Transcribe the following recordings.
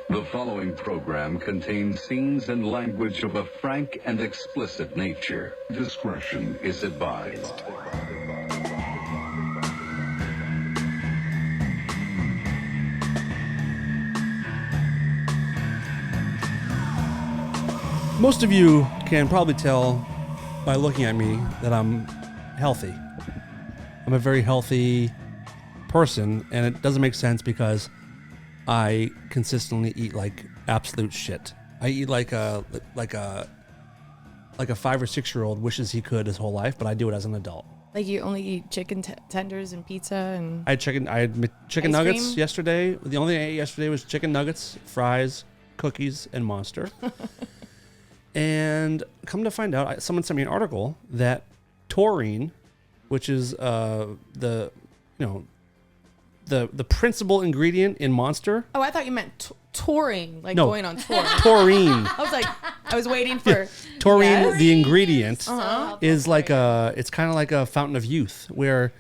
The following program contains scenes and language of a frank and explicit nature. Discretion is advised. Most of you can probably tell by looking at me that I'm healthy. I'm a very healthy person, and it doesn't make sense because I consistently eat like absolute shit. I eat like a 5 or 6 year old wishes he could his whole life, but I do it as an adult. Like you only eat chicken tenders and pizza and I had chicken ice nuggets cream? yesterday. The only thing I ate yesterday was chicken nuggets, fries, cookies, and Monster. And come to find out, someone sent me an article that taurine, which is the principal ingredient in Monster. Oh, I thought you meant touring, like No. going on tour. Taurine. I was waiting for Taurine, Yes? the ingredient, Uh-huh. is like it's kind of like a fountain of youth, where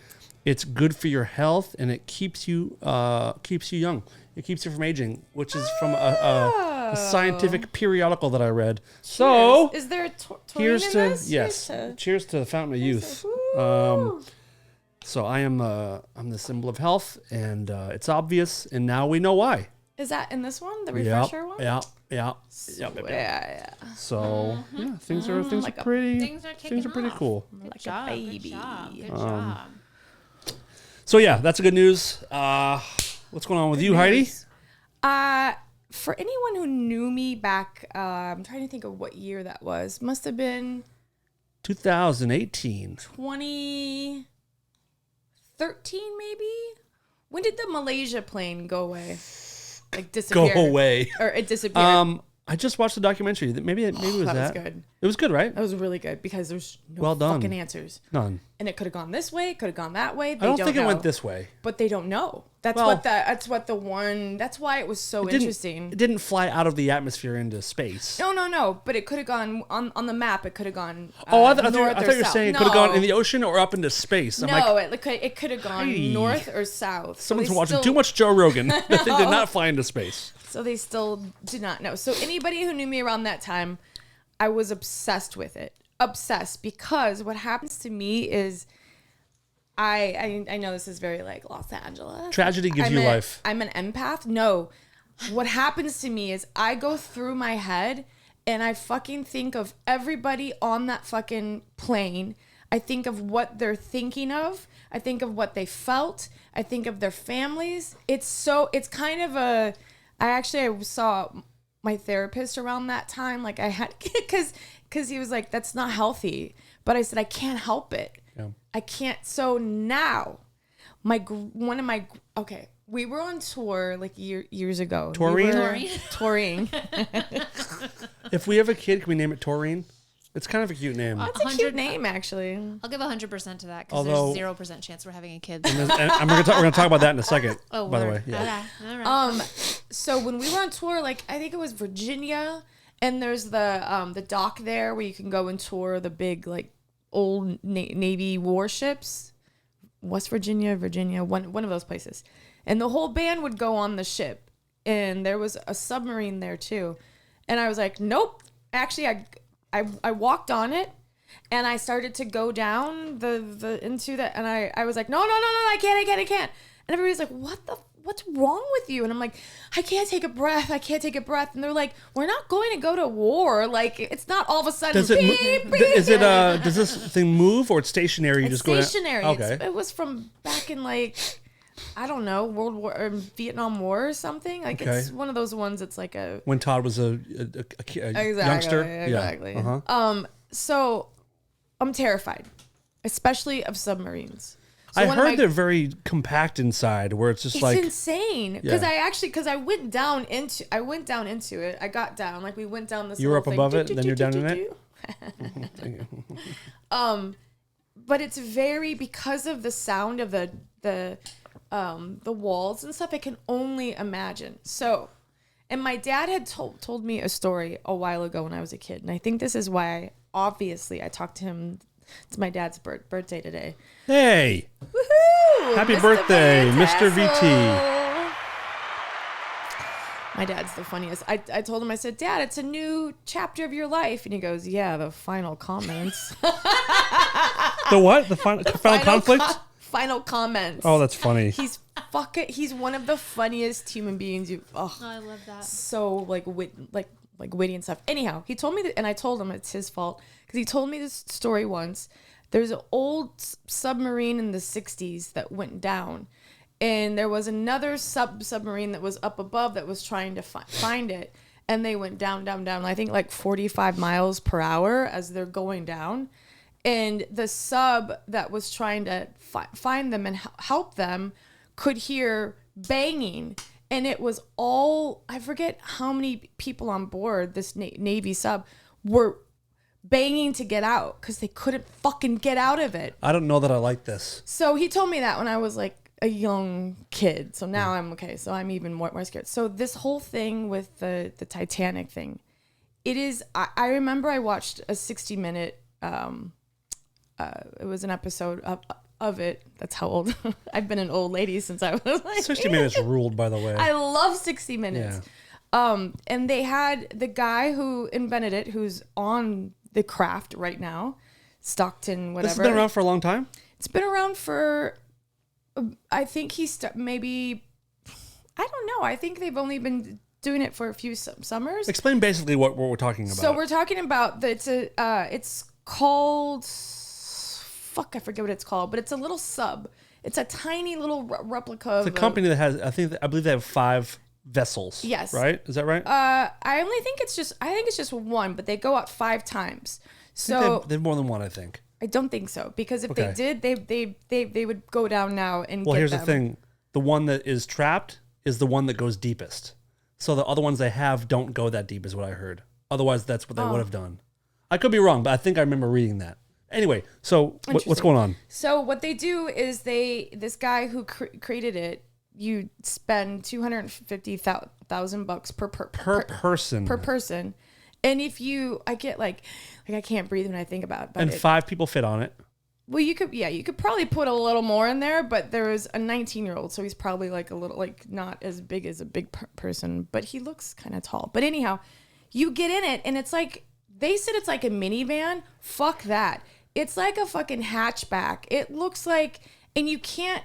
it's good for your health and it keeps you young. It keeps you from aging, which is from a scientific periodical that I read. So is there a taurine here's in to this? cheers to the fountain of youth. So I'm the symbol of health, and it's obvious, and now we know why. Is that in this one, the refresher one? Yeah. Yeah. So things are like a- pretty Things are kicking pretty off. cool. Like job, a baby. Good job. Good job. So yeah, that's a good news. What's going on with you, Heidi? For anyone who knew me back, I'm trying to think of what year that was. Must have been 2018. 2013, maybe. When did the Malaysia plane go away? Like disappear? Go away. Or it disappeared? I just watched the documentary. Maybe it was that. That was good. It was good, right? That was really good because there's no Well done. fucking answers. None. And it could have gone this way, it could have gone that way. I don't think know. it went this way. But they don't know. That's Well, that's why it was so interesting. It didn't fly out of the atmosphere into space. No. But it could have gone on the map. It could have gone. I thought north you or were south. saying it could have gone in the ocean or up into space. I'm like, it could have gone Heidi. north or south. So someone's they watching still- too much Joe Rogan. That thing did not fly into space. So they still did not know. So anybody who knew me around that time, I was obsessed with it. Obsessed, because what happens to me is I know this is very like Los Angeles. Tragedy gives you life. I'm an empath. No. What happens to me is I go through my head and I fucking think of everybody on that fucking plane. I think of what they're thinking of. I think of what they felt. I think of their families. It's kind of I saw my therapist around that time. Like I had, because he was like, that's not healthy. But I said, I can't help it. Yeah. I can't. So now we were on tour like years ago. Taurine? Touring. If we have a kid, can we name it Taurine? It's kind of a cute name. It's a cute name, actually. I'll give 100% to that because Although- there's 0% chance we're having a kid. And we're gonna talk about that in a second. Oh, by the way, word. yeah. Okay. All right. So when we were on tour, like I think it was Virginia, and there's the dock there where you can go and tour the big like old Navy warships, West Virginia, one of those places, and the whole band would go on the ship, and there was a submarine there too, and I was like, nope. Actually, I walked on it, and I started to go down the into that, and I was like, no, I can't. And everybody's like, what's wrong with you? And I'm like, I can't take a breath. And they're like, we're not going to go to war. Like, it's not all of a sudden. Does this thing move or it's stationary? You It's just go down? stationary. Okay. It was from back in like, I don't know, World War or Vietnam War or something. Like Okay. it's one of those ones. It's like a When Todd was a youngster. Exactly. Yeah. Uh-huh. So I'm terrified, especially of submarines. So I one of heard my- they're very compact inside, where it's just It's like insane because Yeah. I went down into it. I got down, like we went down this. You were little up above thing. it, and then you're down in it? But it's very, because of the sound of the walls and stuff. I can only imagine. So, and my dad had told me a story a while ago when I was a kid, and I think this is why obviously I talked to him. It's my dad's birthday today. Hey, Woohoo! happy Mr. birthday, Van Mr. VT. Tassel. My dad's the funniest. I told him, I said, Dad, it's a new chapter of your life. And he goes, yeah, the final comments. The what? The final conflict? Final comments. Oh, that's funny. He's one of the funniest human beings Oh, I love that. so like witty and stuff. Anyhow, he told me that, and I told him it's his fault because he told me this story once. There's an old submarine in the 60s that went down, and there was another submarine that was up above that was trying to find it, and they went down, I think like 45 miles per hour as they're going down. And the sub that was trying to find them and help them could hear banging. And it was all, I forget how many people on board this Navy sub were banging to get out because they couldn't fucking get out of it. I don't know that I like this. So he told me that when I was like a young kid. So now I'm okay. So I'm even more scared. So this whole thing with the Titanic thing, it is, I remember I watched a 60-minute, it was an episode of it. That's how old I've been an old lady since I was like 60 Minutes ruled, by the way. I love 60 Minutes. Yeah. And they had the guy who invented it, who's on the craft right now, Stockton, whatever. This has been around for a long time? It's been around for, I think maybe, I don't know. I think they've only been doing it for a few summers. Explain basically what we're talking about. So we're talking about it's called, fuck, I forget what it's called, but it's a little sub. It's a tiny little replica of a company that has, I believe they have 5 vessels. Yes. Right? Is that right? I think it's just one, but they go up 5 times. So they have more than one, I think. I don't think so, because if they did, they would go down now and well, get here's them. the thing. The one that is trapped is the one that goes deepest. So the other ones they have don't go that deep is what I heard. Otherwise, that's what they would have done. I could be wrong, but I think I remember reading that. Anyway, so what's going on? So what they do is this guy who created it, you spend $250,000 per person. And if I get like I can't breathe when I think about it. But and 5 people fit on it. Well, you could probably put a little more in there, but there was a 19-year-old, so he's probably like a little, like not as big as a big person, but he looks kind of tall. But anyhow, you get in it, and it's like, they said it's like a minivan. Fuck that. It's like a fucking hatchback. It looks like, and you can't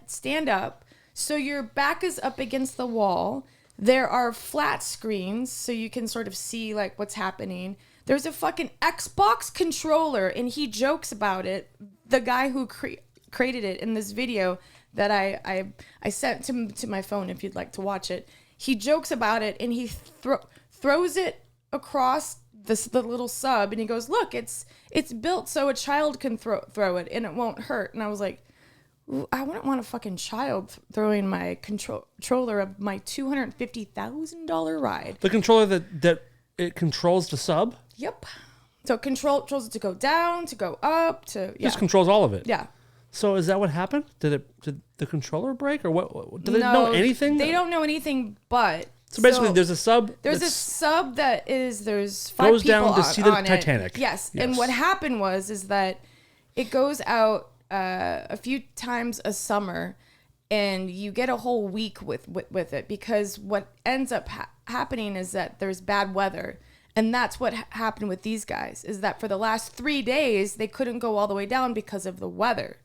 stand up, so your back is up against the wall. There are flat screens, so you can sort of see like what's happening. There's a fucking Xbox controller, and he jokes about it. The guy who created it in this video that I sent to my phone if you'd like to watch it. He jokes about it, and he throws it across the little sub, and he goes, "Look, it's built so a child can throw it, and it won't hurt." And I was like, I wouldn't want a fucking child throwing my controller of my $250,000 ride. The controller that it controls the sub? Yep. So it controls it to go down, to go up, to Just controls all of it. Yeah. So is that what happened? Did the controller break, or what? Do they know anything? They don't know anything, but so basically there's a sub. There's a sub there's 5 goes people down to see the on Titanic. Yes. And what happened is that it goes out a few times a summer, and you get a whole week with it, because what ends up happening is that there's bad weather. And that's what happened with these guys, is that for the last 3 days, they couldn't go all the way down because of the weather.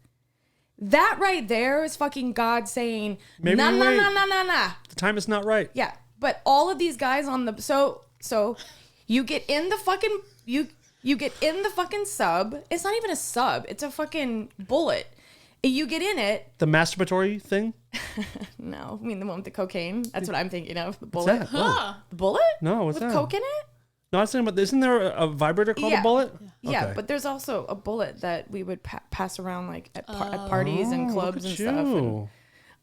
That right there is fucking God saying, nah. The time is not right. Yeah. But all of these guys on the, so you get in the fucking, you get in the fucking sub. It's not even a sub. It's a fucking bullet. You get in it. The masturbatory thing? No. I mean, the one with the cocaine. That's what I'm thinking of. The bullet. What's that? Oh. The bullet? No, what's with that? Coke in it? No, I was thinking about, isn't there a vibrator called a bullet? Yeah, Okay. but there's also a bullet that we would pass around like at parties and clubs and stuff.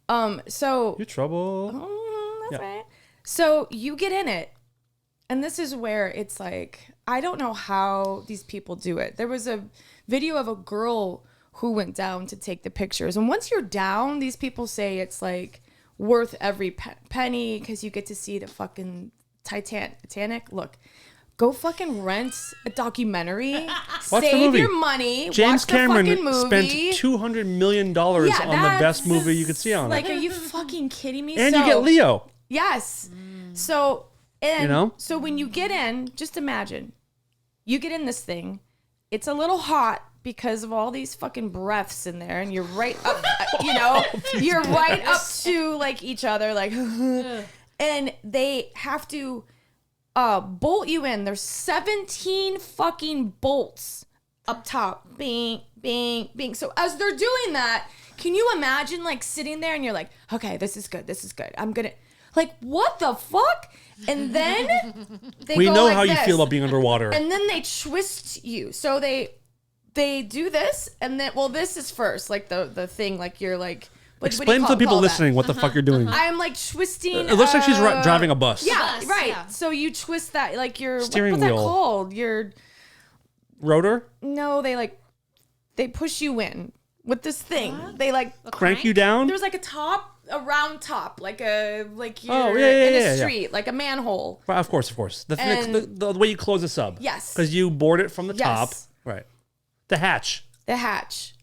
And, so you trouble. That's right. So you get in it, and this is where it's like, I don't know how these people do it. There was a video of a girl who went down to take the pictures, and once you're down, these people say it's like worth every penny because you get to see the fucking Titanic. Look. Go fucking rent a documentary. Save your money. James watch the Cameron fucking movie. spent $200 million on the best movie you could see on like, it. are you fucking kidding me? And you get Leo. Yes. So, and You know? so when you get in, just imagine, you get in this thing. It's a little hot because of all these fucking breaths in there, and you're right up, you're right up to like each other, like, and they have to bolt you in. There's 17 fucking bolts up top. Bing, bing, bing. So as they're doing that, can you imagine like sitting there and you're like, okay, this is good. This is good. I'm gonna, like, what the fuck? And then We go know like how you this. feel about being underwater. And then they twist you. So they do this, and then, well, this is first, like the thing, like you're like, what do you Explain to the people call that? listening what the fuck you're doing. I'm like twisting. It looks like she's driving a bus. Yeah, Bus, right. yeah. So you twist that, like your Steering what's that wheel. called? Your Rotor? no, they push you in with this thing. They like Crank you down? there's like a round top, like you're Oh, yeah, in yeah, a yeah. street, like a manhole. Well, of course. And- The way you close a sub. Yes. Because you board it from the top. Yes. Right. The hatch. The hatch.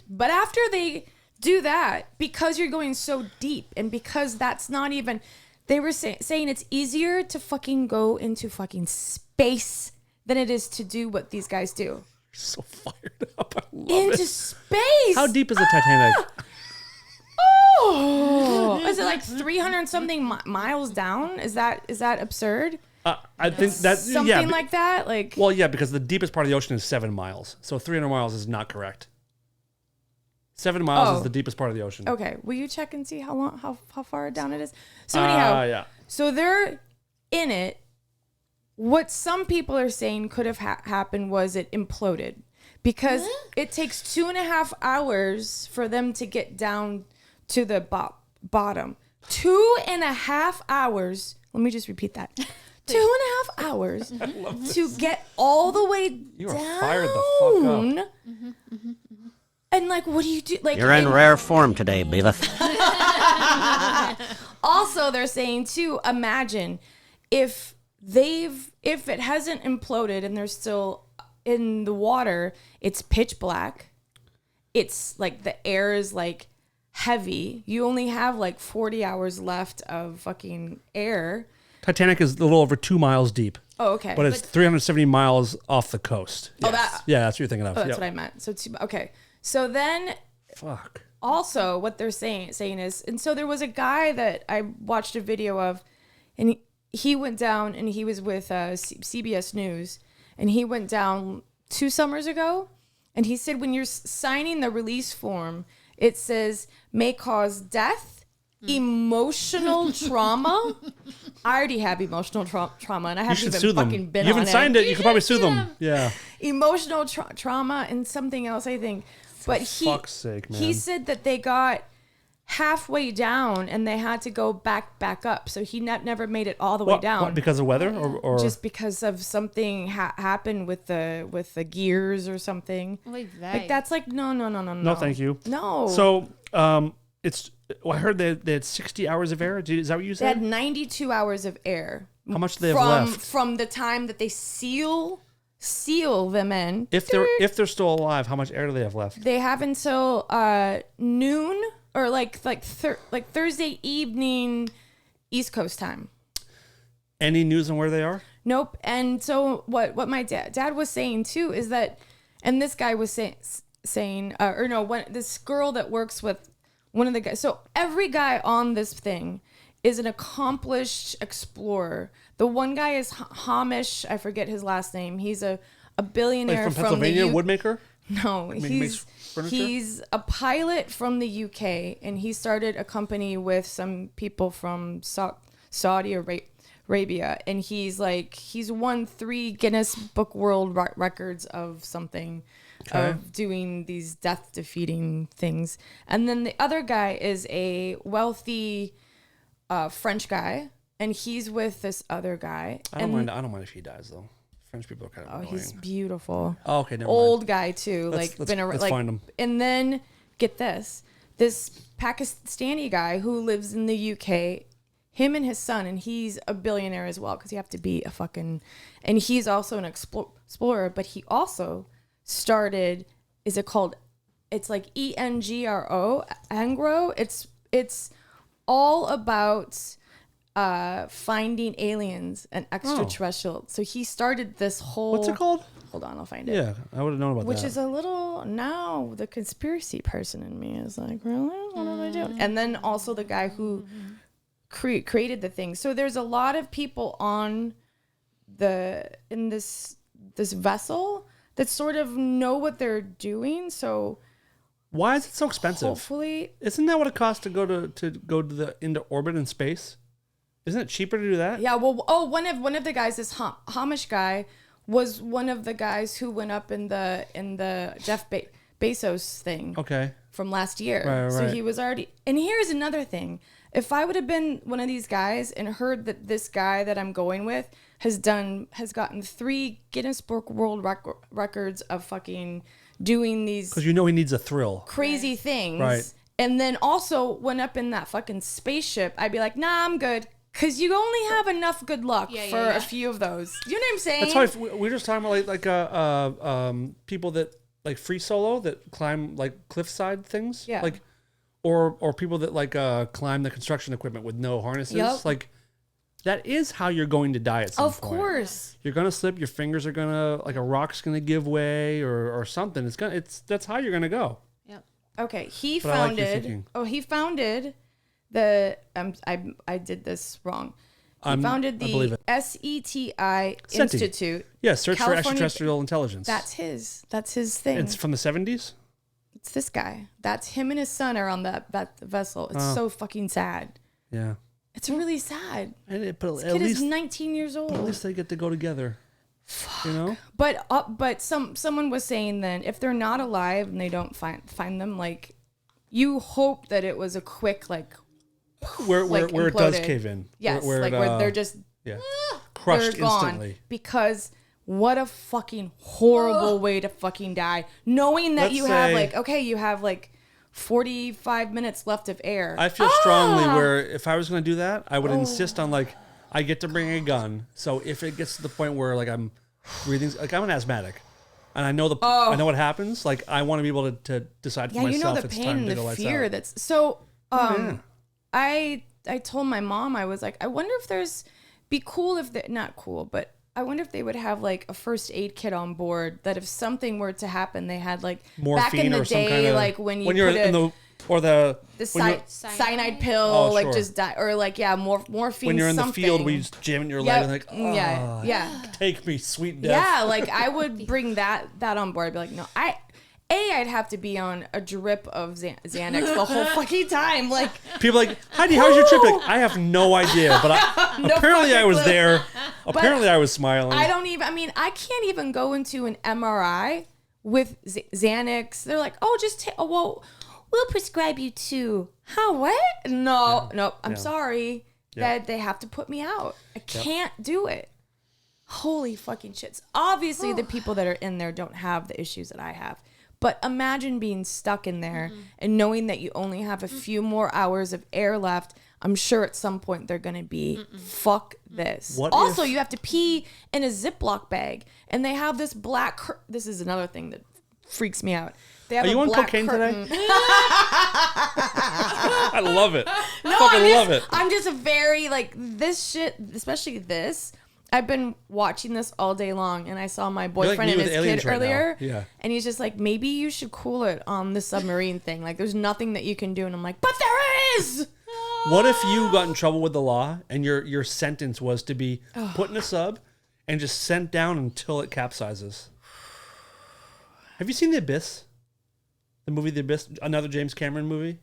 But after they do that, because you're going so deep, and because that's not even, they were saying it's easier to fucking go into fucking space than it is to do what these guys do. So fired up. I love Into it. space. How deep is the Titanic? Oh, is it like 300 something miles down? Is that absurd? I think that Something like that? Like, Well, yeah, because the deepest part of the ocean is 7 miles. So 300 miles is not correct. 7 miles is the deepest part of the ocean. okay, will you check and see how far down it is? So anyhow, Yeah. so they're in it. What some people are saying could have happened was it imploded, because it takes 2.5 hours for them to get down to the bottom. 2.5 hours. Let me just repeat that. 2.5 hours to get all the way You are down. fired the fuck up. And like, what do you do? Like, You're in rare form today, Beavis. Also, they're saying too, imagine if it hasn't imploded and they're still in the water, it's pitch black. It's like the air is like heavy. You only have like 40 hours left of fucking air. Titanic is a little over 2 miles deep. Oh, okay. But it's 370 miles off the coast. Oh, that- Yeah, that's what you're thinking of. Oh, that's Yep. what I meant. So okay. So then Fuck. also what they're saying is, and so there was a guy that I watched a video of, and he went down, and he was with CBS News, and he went down 2 summers ago, and he said when you're signing the release form, it says may cause death, emotional trauma. I already have emotional trauma, and I You haven't should even sue them. fucking been You on haven't signed it. You could probably sue sue them. them. Yeah. Emotional trauma and something else, I think. But fuck's sake, man. he said that they got halfway down and they had to go back up. So he never made it all the way down. What, because of weather or just because of something happened with the gears or something. Like that's like no. No, thank you. No. So, it's. Well, I heard they had 60 hours of air. Is that what you they had said? 92 hours of air. How much do they have left? From the time that they seal them in. If they're still alive, how much air do they have left? They have until noon or like Thursday evening East Coast time. Any news on where they are? Nope. And so what my dad was saying too is that, and this guy was saying this girl that works with one of the guys. So every guy on this thing is an accomplished explorer. The one guy is Hamish. I forget his last name. He's a billionaire Like from Pennsylvania, the woodmaker? No, makes furniture? he's a pilot from the UK, and he started a company with some people from Saudi Arabia, and he's won 3 Guinness Book World Records of something. Okay. Of doing these death defeating things. And then the other guy is a wealthy French guy, and he's with this other guy. I don't mind if he dies though. French people are kind of annoying. He's beautiful. Oh, okay, never Old mind. guy too. Let's like find him. And then get this Pakistani guy who lives in the UK. Him and his son, and he's a billionaire as well, because you have to be a fucking. And he's also an explorer, but he also started. Is it called? It's like ENGRO, Angro. It's all about finding aliens and extraterrestrial. So he started this whole. What's it called? Hold on, I'll find it. Yeah, I would have known about Which that. is a little, now the conspiracy person in me is like, really? What are they doing? And then also the guy who created the thing. So there's a lot of people in this vessel that sort of know what they're doing. So Why is it so expensive? hopefully, Isn't that what it costs to go into orbit in space? Isn't it cheaper to do that? yeah. Well, one of the guys, this Hamish guy, was one of the guys who went up in the Jeff Bezos thing. Okay. From last year. Right. So he was already. And here's another thing. If I would have been one of these guys and heard that this guy that I'm going with has gotten 3 Guinness Book World Records of fucking doing these Because you know he needs a thrill. crazy things. Right. And then also went up in that fucking spaceship, I'd be like, nah, I'm good. Because you only have enough good luck for a few of those. You know what I'm saying? That's why we're just talking about like people that like free solo that climb like cliffside things. Yeah. Like, or people that like climb the construction equipment with no harnesses. Yep. Like, that is how you're going to die at some Of point. course. You're gonna slip. Your fingers are gonna like a rock's gonna give way or something. That's how you're gonna go. Yep. Okay, he But I like your founded. thinking. He founded the. I did this wrong. He founded I believe the it. SETI SETI. Institute. Yeah, search California- for extraterrestrial intelligence. That's his thing. It's from the 70s. It's this guy. That's him and his son are on that vessel. It's so fucking sad. Yeah. It's really sad. But This at kid is least 19 years at old. least they get to go together. You know. But someone was saying then if they're not alive and they don't find them, like, you hope that it was a quick like Where like it does imploded. cave in. Yes, where they're just crushed they're gone. instantly. Because what a fucking horrible way to fucking die. Knowing that Let's you have say- you have 45 minutes left of air. I feel strongly where if I was going to do that, I would insist on like I get to bring a gun. So if it gets to the point where like I'm breathing, like I'm an asthmatic, and I know I know what happens. Like I want to be able to decide for yeah, you know myself the it's pain time and to go the lights fear out. that's so. Yeah. I told my mom, I was like, I wonder if be cool if they not cool, but I wonder if they would have like a first aid kit on board that if something were to happen, they had like Morphine back in the or some day, kind of like when you you're put in the or the when you're, cyanide pill, Oh, like sure. just die or like morphine. when you're in the something. field, we just jam it in your leg and like yeah. take me sweet death. Yeah, like I would bring that on board. I'd be like, no, I'd have to be on a drip of Xanax the whole fucking time. Like People are like, Heidi, how's your trip? Like, I have no idea, but apparently I was fucking clue. there. Apparently I was smiling. I can't even go into an MRI with Xanax. They're like, oh, just we'll prescribe you to what? No, I'm sorry that they have to put me out. I can't do it. Holy fucking shits. Obviously, the people that are in there don't have the issues that I have. But imagine being stuck in there and knowing that you only have a few more hours of air left. I'm sure at some point they're going to be, fuck this. What also, if- you have to pee in a Ziploc bag. And they have this black this is another thing that freaks me out. They have Are you a on black cocaine curtain. today? I love it. Love it. I'm just a very, like, this shit, especially this. I've been watching this all day long, and I saw my boyfriend me and with his aliens kid right now. earlier. Yeah. And he's just like, maybe you should cool it on the submarine thing. Like, there's nothing that you can do. And I'm like, but there is! What if you got in trouble with the law and your sentence was to be put in a sub and just sent down until it capsizes? Have you seen The Abyss? The movie The Abyss, another James Cameron movie?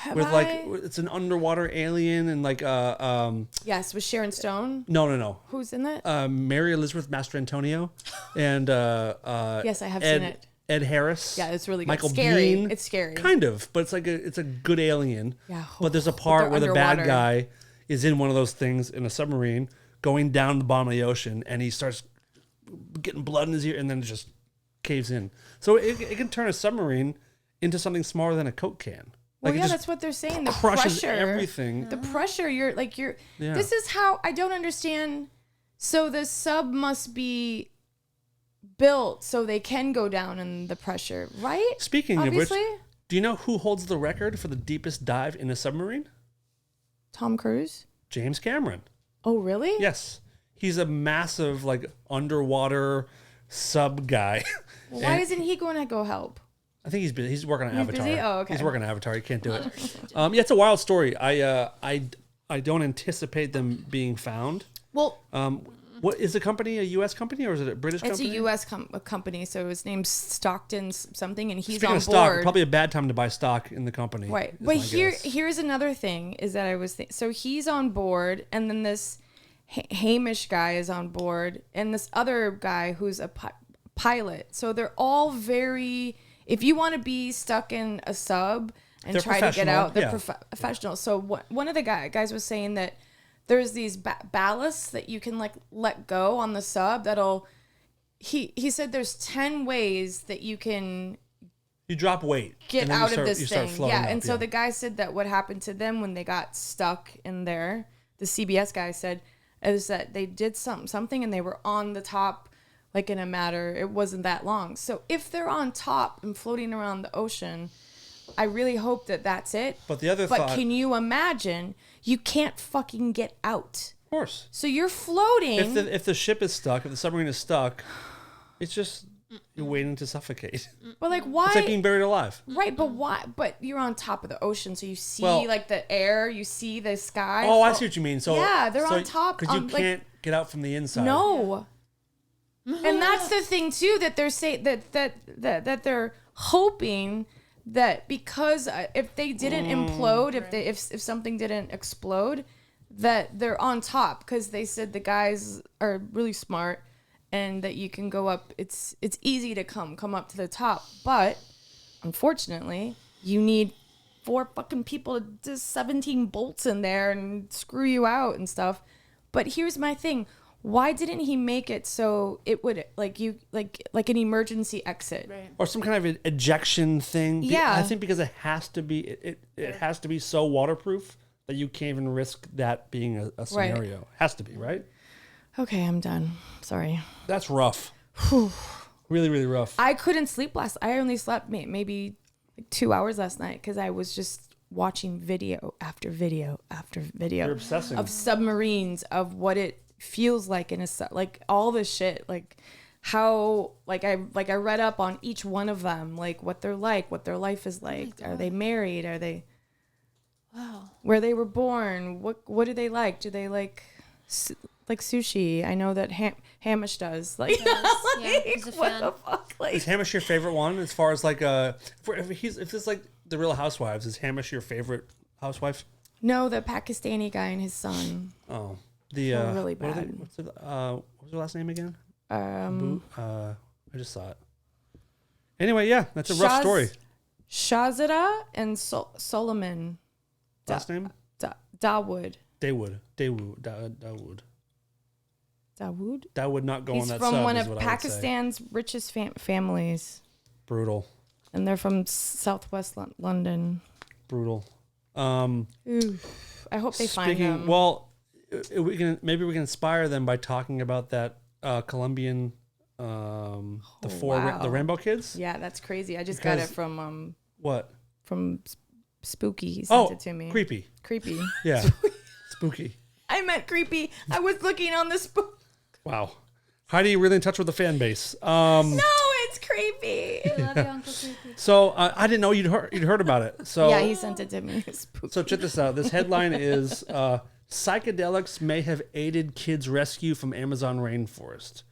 It's an underwater alien and like Yes, with Sharon Stone. no. Who's in that? Mary Elizabeth Mastrantonio and Yes, I have seen it. Ed Harris. Yeah, it's really good. Michael Scary. Biehn. It's scary. Kind of, but it's a good alien. Yeah. But there's a But part they're where the bad underwater. guy is in one of those things in a submarine going down the bottom of the ocean and he starts getting blood in his ear and then it just caves in. So it can turn a submarine into something smaller than a Coke can. Well, it yeah, just that's what they're saying. The crushes pressure. everything. The pressure, Yeah. This is how I don't understand. So the sub must be built so they can go down in the pressure, right? Speaking Obviously. of which, do you know who holds the record for the deepest dive in a submarine? Tom Cruise. James Cameron. Oh, really? Yes. He's a massive, like, underwater sub guy. Why isn't he going to go help? I think he's busy. He's working on Avatar. busy? Oh, okay. He's working on Avatar. He can't do it. Yeah, it's a wild story. I don't anticipate them being found. Well, What is the company? A U.S. company or is it a British it's company? a U.S. company, so his name's Stockton something, and he's Speaking on of stock, board. probably a bad time to buy stock in the company. Right. is But my guess. here's another thing is that I was so he's on board, and then this Hamish guy is on board, and this other guy who's a pilot. So they're all very. If you want to be stuck in a sub and They're try to get out, they're yeah. professional. So one of the guys was saying that there's these ballasts that you can like let go on the sub that'll. He said there's 10 ways that you can You drop weight. get and then out you of start, this you start thing. floating Yeah, up, and so the guy said that what happened to them when they got stuck in there, the CBS guy said, is that they did something and they were on the top like in a matter, it wasn't that long. So if they're on top and floating around the ocean, I really hope that that's it. But the other But thought, can you imagine you can't fucking get out? of course, So you're floating. if the ship is stuck, if the submarine is stuck, it's just you're waiting to suffocate. but like why It's like being buried alive. Right, but why? But you're on top of the ocean, so you see Well- like the air, you see the sky. Oh, I see what you mean. So Yeah, they're on top, because you like- can't get out from the inside. No, and that's the thing too that they're saying that they're hoping that because if they didn't implode, if something didn't explode, that they're on top because they said the guys are really smart and that you can go up. It's easy to come up to the top, but unfortunately, you need 4 fucking people to just 17 bolts in there and screw you out and stuff. But here's my thing. Why didn't he make it so it would like an emergency exit? Right. Or some kind of an ejection thing. Yeah. I think because it has to be it has to be so waterproof that you can't even risk that being a scenario. It has to be, right? Okay, I'm done. Sorry. That's rough. Really, really rough. I couldn't sleep I only slept maybe like 2 hours last night because I was just watching video after video after video. You're obsessing. Of submarines, of what it feels like in a like all this shit, like how I read up on each one of them, like what they're like, what their life is like. Are they married? Are they where they were born? What do they like? Do they like sushi? I know that Hamish does. Like, Yeah, he's a what fan. the fuck? Like, Is Hamish your favorite one as far as like if it's like the Real Housewives? Is Hamish your favorite housewife? no, the Pakistani guy and his son. Oh, the Oh, really what are they- bad. what was her last name again? Um, I just saw it. Anyway, yeah, that's a rough story. Shazada and Solomon Last name? Dawood. Dawood. That would not go He's on that from sub, one is of what I would say. Pakistan's richest families, Brutal. and they're from Southwest London. Brutal. Oof. I hope they find them. Well, we can inspire them by talking about that Colombian wow. the Rainbow Kids. Yeah, that's crazy. I just got it Because- What? from Spooky. He sent Oh, it to me. creepy. Creepy. Yeah, spooky. I meant creepy. I was looking on the spook. Wow, Heidi, you're really in touch with the fan base. No, it's creepy. I love you, Uncle Creepy. So I didn't know you'd heard about it. So Yeah, he sent it to me. Spooky. So check this out. This headline is psychedelics may have aided kids' rescue from Amazon rainforest.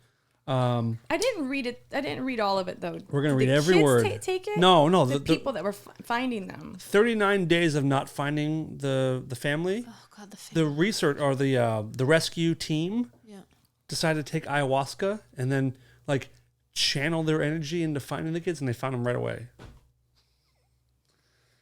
I didn't read it. I didn't read all of it though. We're gonna Did read the every kids word. Take it. No. The people that were finding them. 39 days of not finding the family. Oh God, the fan. The research or the rescue team Yeah. decided to take ayahuasca and then like channel their energy into finding the kids, and they found them right away.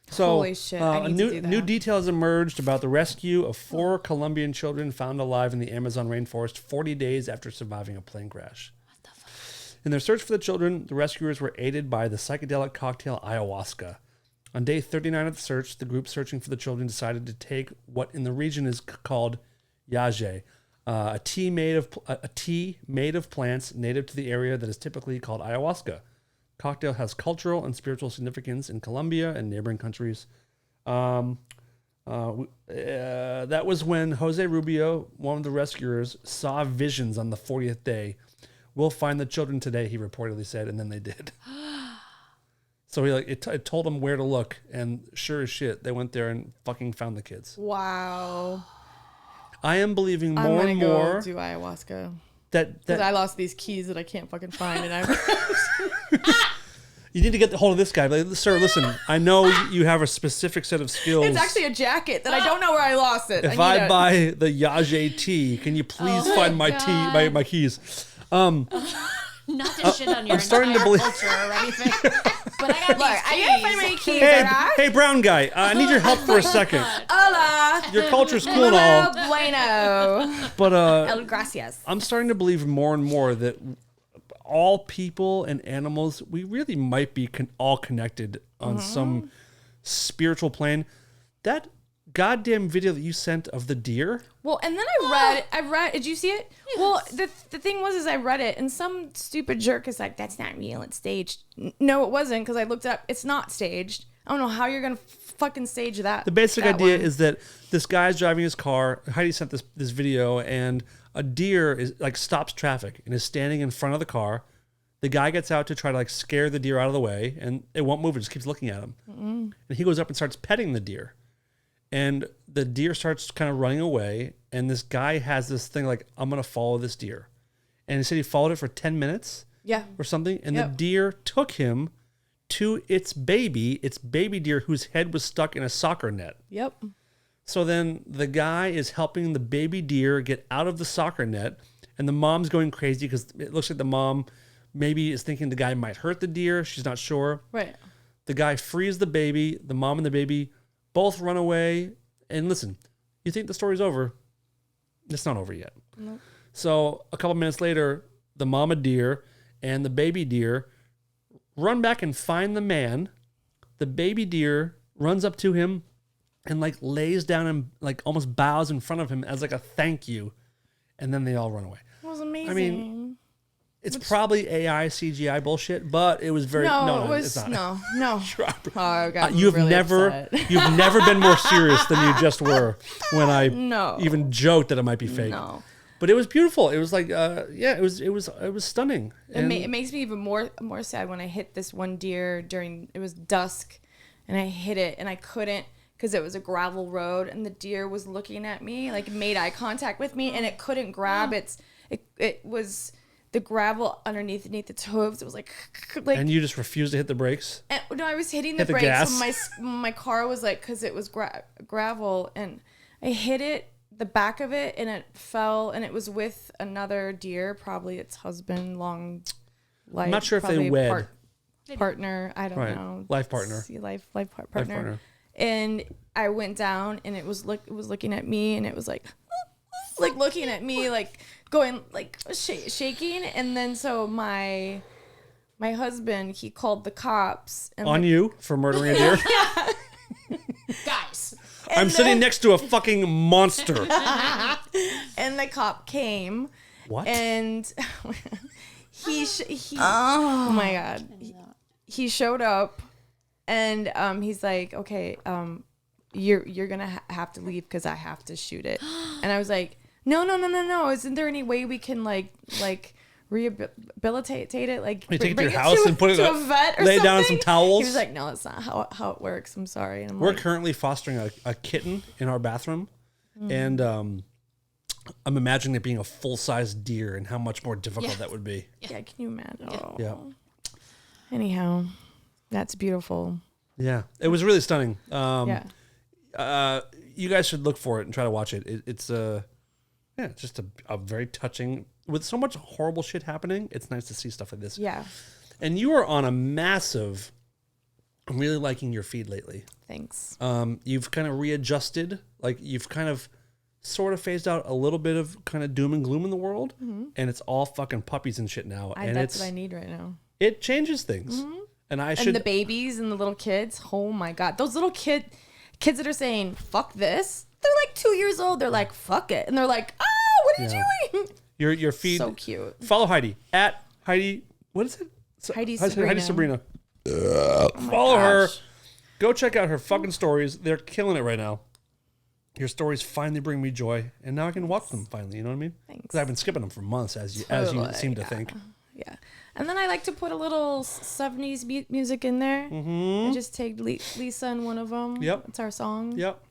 So, Holy shit, I need to do that. New details emerged about the rescue of 4 Colombian children found alive in the Amazon rainforest 40 days after surviving a plane crash. What the fuck? In their search for the children, the rescuers were aided by the psychedelic cocktail ayahuasca. On day 39 of the search, the group searching for the children decided to take what in the region is called yaje, a tea made of plants native to the area that is typically called ayahuasca. Cocktail has cultural and spiritual significance in Colombia and neighboring countries. That was when Jose Rubio, one of the rescuers, saw visions on the 40th day. We'll find the children today, he reportedly said, and then they did. So it told them where to look, and sure as shit, they went there and fucking found the kids. Wow. I am believing I'm more gonna and go more do ayahuasca. that Because I lost these keys that I can't fucking find, and I'm you need to get the hold of this guy. Like, sir, listen, I know you have a specific set of skills. it's actually a jacket that I don't know where I lost it. If need I it. buy the Yage tea, can you please find my tea, my keys? Not to shit on your starting to entire believe- culture or anything. But I got Look, these I gotta find my keys. keys. Hey, alright? hey, brown guy, I need your help for a second. Hola. Your culture's cool and all, Bueno. but El gracias. I'm starting to believe more and more that all people and animals, we really might be all connected on some spiritual plane. That goddamn video that you sent of the deer. Well, and then I read, did you see it? Yes. Well, the thing was I read it, and some stupid jerk is like, that's not real, it's staged. No, it wasn't, because I looked it up. It's not staged. I don't know how you're going to fucking stage that. The basic idea is that this guy's driving his car. Heidi sent this video, and a deer is like stops traffic and is standing in front of the car. The guy gets out to try to like scare the deer out of the way, and it won't move. It just keeps looking at him. And he goes up and starts petting the deer. And the deer starts kind of running away. And this guy has this thing like, I'm going to follow this deer. And he said he followed it for 10 minutes or something. And the deer took him to its baby deer whose head was stuck in a soccer net. Yep. So then the guy is helping the baby deer get out of the soccer net. And the mom's going crazy because it looks like the mom maybe is thinking the guy might hurt the deer. She's not sure. Right. The guy frees the baby. The mom and the baby both run away. And listen, you think the story's over. It's not over yet. Nope. So a couple minutes later, the mama deer and the baby deer run back and find the man. The baby deer runs up to him and like lays down and like almost bows in front of him as like a thank you. And then they all run away. It was amazing. I mean, it's probably AI CGI bullshit, but it was very no, it's not. No. Oh, I got You've really never upset. you've never been more serious than you just were when I No. even joked that it might be fake. No. But it was beautiful. It was like it was stunning. It makes me even more sad when I hit this one deer it was dusk, and I hit it and I couldn't because it was a gravel road and the deer was looking at me, like made eye contact with me, and it couldn't grab it was the gravel underneath its hooves. It was like and you just refused to hit the brakes? And, no, I was hitting Hit the the brakes. gas? And my car was like, because it was gravel, and I hit it, the back of it, and it fell, and it was with another deer, probably its husband, long life. I'm not sure if they probably wed. Partner, I don't Right. know. Life partner. Life partner. partner. And I went down, and it was looking at me, and it was like looking at me, like going like shaking, and then so my husband, he called the cops and On you for murdering a deer? Guys. I'm sitting next to a fucking monster. and the cop came. What? And he oh my god, he showed up, and he's like, okay, you're gonna have to leave because I have to shoot it. And I was like, no, isn't there any way we can like rehabilitate it, like You take it to bring your house and put it to up, a vet or lay it something? down on some towels? He was like, no, that's not how it works, I'm sorry. And I'm We're like, currently fostering a kitten in our bathroom, and I'm imagining it being a full-size deer and how much more difficult that would be. yeah, can you imagine? Oh. Yeah. Anyhow, that's beautiful. Yeah, it was really stunning. Yeah. You guys should look for it and try to watch it. It's just a very touching. With so much horrible shit happening, it's nice to see stuff like this. Yeah. And you are on a massive. I'm really liking your feed lately. Thanks. You've kind of readjusted, like you've kind of sort of phased out a little bit of kind of doom and gloom in the world, and it's all fucking puppies and shit now. And That's what I need right now. It changes things. And I should. And the babies and the little kids. Oh my god, those little kids that are saying "fuck this." They're like 2 years old. They're like "fuck it," and they're like, "Ah, what are you doing?" Your feed. So cute. Follow Heidi at Heidi. What is it? Heidi Heidi Sabrina. Sabrina. Follow her. Go check out her fucking stories. They're killing it right now. Your stories finally bring me joy, and now I can watch them finally. You know what I mean? Thanks. Because I've been skipping them for months, as you seem to think. Yeah. And then I like to put a little 70s music in there. Mm-hmm. I just take Lisa and one of them. Yep. It's our song. Yep.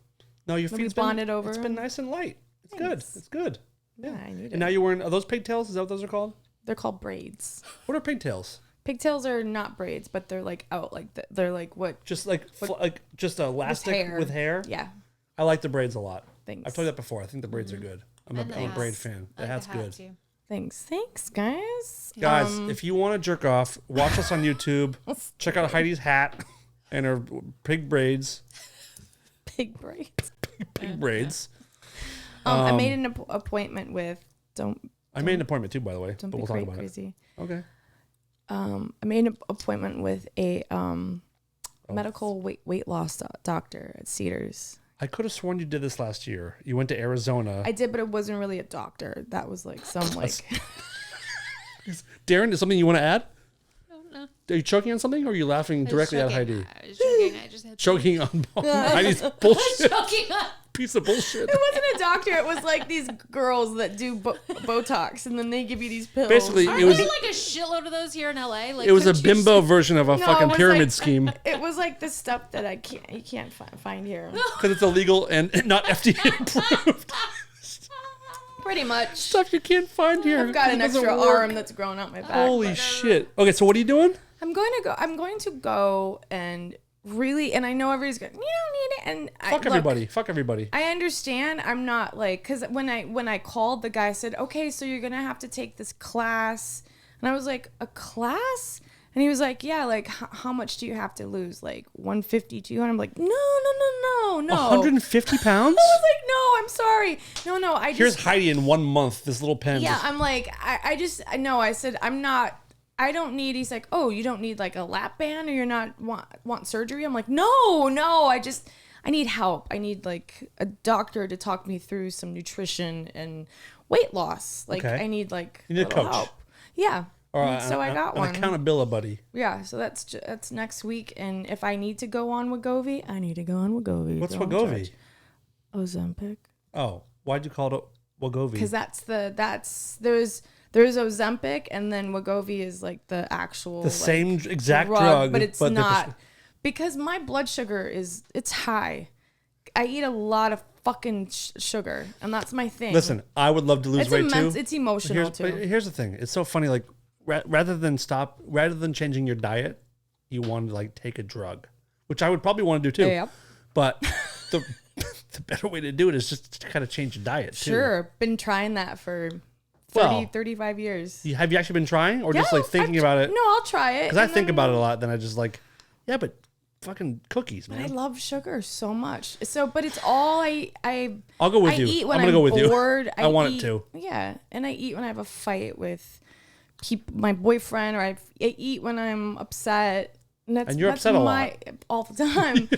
No, your feet's been bonded over. It's been nice and light. It's good. It's good. Yeah, I need it. And now you're wearing, are those pigtails? Is that what those are called? They're called braids. What are pigtails? Pigtails are not braids, but they're like out like they're like what? Just like just elastic with hair? Yeah. I like the braids a lot. Thanks. I've told you that before. I think the braids are good. I'm a braid fan. The hat's good. Too. Thanks, guys. Guys, if you want to jerk off, watch us on YouTube. Check out Heidi's hat and her pig braids. Pig braids. Pig braids. I made an appointment with. I made an appointment too, by the way. Don't but be we'll talk about crazy. it. Okay. I made an appointment with a medical weight loss doctor at Cedars. I could have sworn you did this last year. You went to Arizona. I did, but it wasn't really a doctor. That was like some like. Darren, is something you want to add? No. Are you choking on something, or are you laughing directly at Heidi? I was joking. I just had Choking on Heidi's bullshit. joking on. Piece of bullshit. It wasn't a doctor. It was like these girls that do Botox, and then they give you these pills. Basically, Aren't it was there like a shitload of those here in LA? Like, it was a couldn't you bimbo version of a No, fucking it was pyramid like- scheme It was like the stuff that you can't find here. because it's illegal and not FDA approved. Pretty much. Stuff you can't find here. I've got 'cause an it doesn't extra work. arm that's grown out my back. Holy shit. Okay, so what are you doing? I'm going to go and really, and I know everybody's going, you don't need it. And Fuck everybody. Fuck everybody. I understand. I'm not like, because when I called, the guy said, okay, so you're going to have to take this class. And I was like, a class? And he was like, yeah, like, how much do you have to lose? Like 150, 200? I'm like, no. 150 pounds? I was like, no, I'm sorry. No, I just. Here's Heidi in 1 month, this little pen. Yeah, just- I'm like, I said, I don't need, he's like, oh, you don't need like a lap band or you're not want surgery? I'm like, no, I need help. I need like a doctor to talk me through some nutrition and weight loss. Like Okay. I need like You need a little coach. help. Yeah. Or And so I got an one. accountability buddy. Yeah, so that's next week. And if I need to go on Wegovy, I need to go on Wegovy. What's Don't Wegovy? judge. Ozempic. Oh, why'd you call it Wegovy? Because there's Ozempic, and then Wegovy is like the actual same exact drug, but it's but the not because my blood sugar it's high. I eat a lot of fucking sugar, and that's my thing. Listen, I would love to lose it's weight immense. too. It's emotional But too. here's the thing. It's so funny. Like rather than changing your diet, you want to like take a drug, which I would probably want to do too. Yeah. But the better way to do it is just to kind of change your diet too. Sure, been trying that for 35 years. Have you actually been trying, or just like thinking about it? No, I'll try it. Because I and think then- about it a lot. Then I just like, yeah, but fucking cookies, I man. love sugar so much. So, but it's all I'll go with you. eat when I'm gonna go with you. bored. I want it eat- to. Yeah, and I eat when I have a fight with my boyfriend, or I eat when I'm upset. And you're upset a lot. all the time.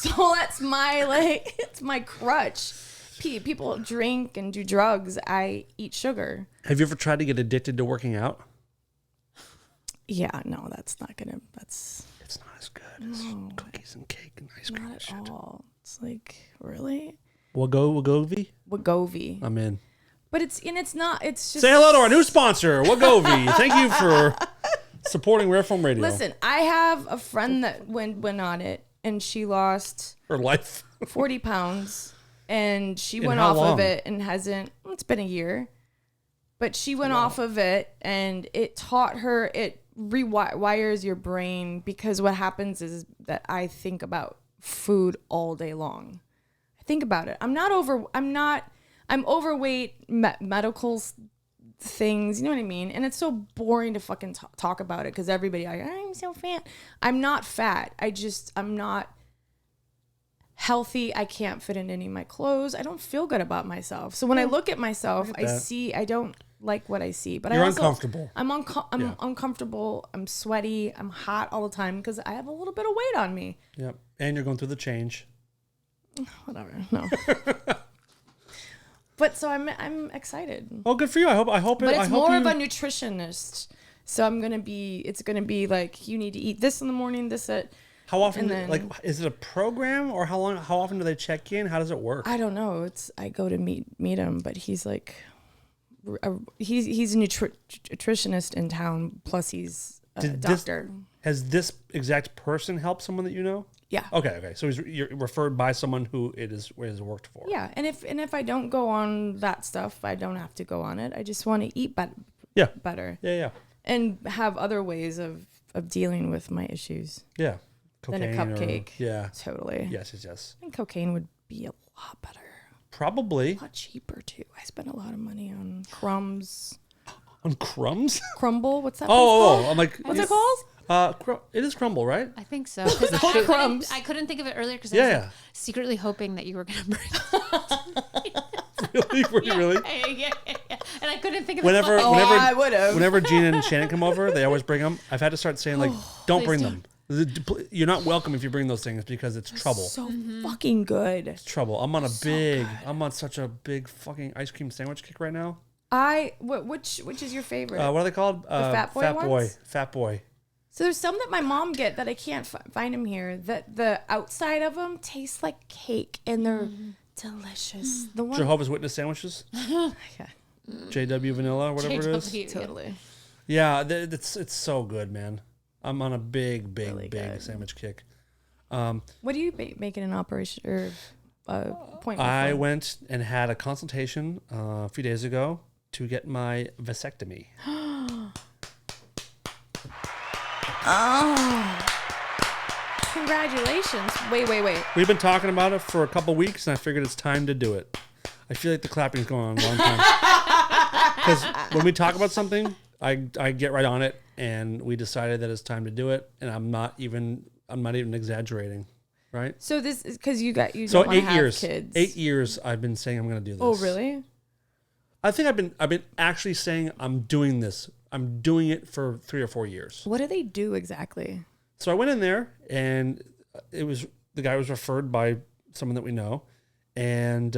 So that's my it's my crutch. People drink and do drugs. I eat sugar. Have you ever tried to get addicted to working out? Yeah, no, that's not gonna. That's It's not as good as cookies and cake and ice cream. not and at shit. all. It's like really Wegovy? Wegovy. I'm in. But it's not. It's just Say hello to our new sponsor, Wegovy. Thank you for supporting Rare Form Radio. Listen, I have a friend that went on it, and she lost Her life. 40 pounds, and she went how off long? of it and hasn't. It's been a year, but she went off of it, and it taught her. It rewires your brain, because what happens is that I think about food all day long. I think about it. I'm overweight. Medical things, you know what I mean? And it's so boring to fucking talk about it, because everybody like, I'm so fat. I'm not fat. I'm not healthy. I can't fit in any of my clothes. I don't feel good about myself. So when I look at myself, I don't like what I see. But You're I also, uncomfortable. I'm uncomfortable. I'm sweaty. I'm hot all the time because I have a little bit of weight on me. Yep. And you're going through the change. Whatever. No. But so I'm excited. Oh, good for you. I hope But I it's hope more you... of a nutritionist. So it's gonna be like, you need to eat this in the morning, this at How often? And then- is it a program or how often do they check in? How does it work? I don't know. I go to meet him, but he's like, he's a nutritionist in town. Plus, he's a doctor. Has this exact person helped someone that you know? Yeah. Okay. So you're referred by someone who it has worked for. Yeah, and if I don't go on that stuff, I don't have to go on it. I just want to eat better. Yeah. And have other ways of dealing with my issues Yeah. than a cupcake. Yeah. Totally. Yes. I think cocaine would be a lot better. Probably. A lot cheaper too. I spent a lot of money on crumbs. On crumbs? Crumble? What's that? Oh, I'm like, what's it called? It is crumble, right? I think so. 'Cause Crumbs. I couldn't think of it earlier because I was Yeah. like, secretly hoping that you were going to bring Really? Were you really? yeah. And I couldn't think of Whenever, it. I would've. Whenever Gina and Shannon come over, they always bring them. I've had to start saying like, don't bring them. You're not welcome if you bring those things because it's trouble. So fucking good. It's trouble. I'm on such a big fucking ice cream sandwich kick right now. Which is your favorite? What are they called? Fat Boy ones? Fat Boy. So there's some that my mom get that I can't find them here. That the outside of them tastes like cake and they're delicious. The one, Jehovah's Witness sandwiches. yeah, JW Vanilla, whatever it is. JW, yeah. totally. Yeah, it's so good, man. I'm on a big good. sandwich kick. What do you make in an operation or appointment? I for? went and had a consultation a few days ago to get my vasectomy. Oh, congratulations! Wait. We've been talking about it for a couple weeks, and I figured it's time to do it. I feel like the clapping's going on a long time. Because when we talk about something, I get right on it, and we decided that it's time to do it, and I'm not even exaggerating, right? So this is because you don't So want to 8 have years. kids. 8 years I've been saying I'm going to do this. Oh, really? I think I've been actually saying I'm doing this. I'm doing it for 3 or 4 years. What do they do exactly? So I went in there, and the guy was referred by someone that we know, and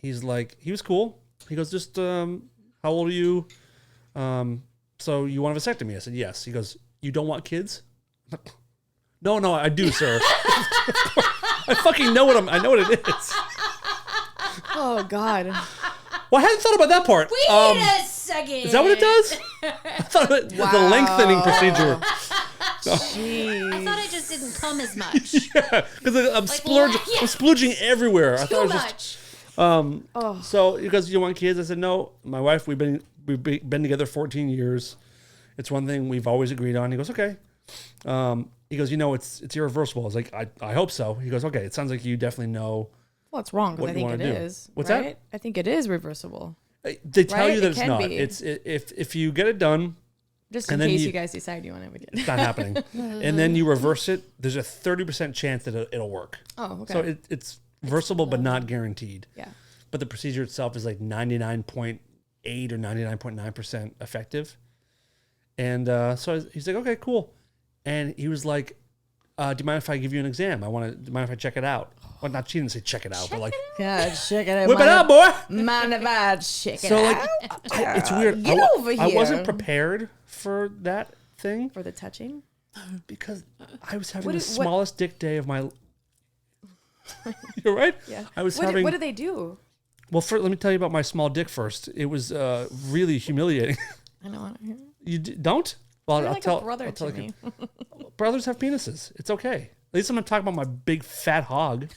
he was cool. He goes, just how old are you? So you want a vasectomy? I said yes. He goes, you don't want kids? No, I do, sir. I fucking know I know what it is. Oh God. Well, I hadn't thought about that part. Wait a second. Is that what it does? I thought it was the lengthening procedure. Jeez. I thought I just didn't come as much. Yeah, because I'm splooging everywhere. I thought Too it was much. So he goes, you want kids? I said, no. My wife, we've been together 14 years. It's one thing we've always agreed on. He goes, okay. He goes, it's irreversible. I was like, I hope so. He goes, okay. It sounds like you definitely know. Well, it's wrong because What I you think wanna it do. is. What's right? that? I think it is reversible. They tell Right? you that It it's can not. be. It's if you get it done, Just in And then case you- you guys decide you want to have a kid. it's not happening. And then you reverse it. There's a 30% chance that it'll work. Oh, okay. So it's reversible, but not guaranteed. yeah. But the procedure itself is like 99.8 or 99.9% effective. And so he's like, okay, cool. And he was like, do you mind if I give you an exam? Do you mind if I check it out? Well, not she didn't say check it out, but like, Yeah, check it out. whip it out, boy. Mind if I check it So like, out? it's weird. Get over I wasn't here. prepared for that thing For the touching? because I was having What the is- what- smallest dick day of my. You're right. Yeah. I was What, having. what do they do? Well, let me tell you about my small dick first. It was really humiliating. I don't want to hear. You don't? Well, You're I'll like tell. a brother I'll tell to you. me. Brothers have penises. It's okay. At least I'm not talking about my big fat hog.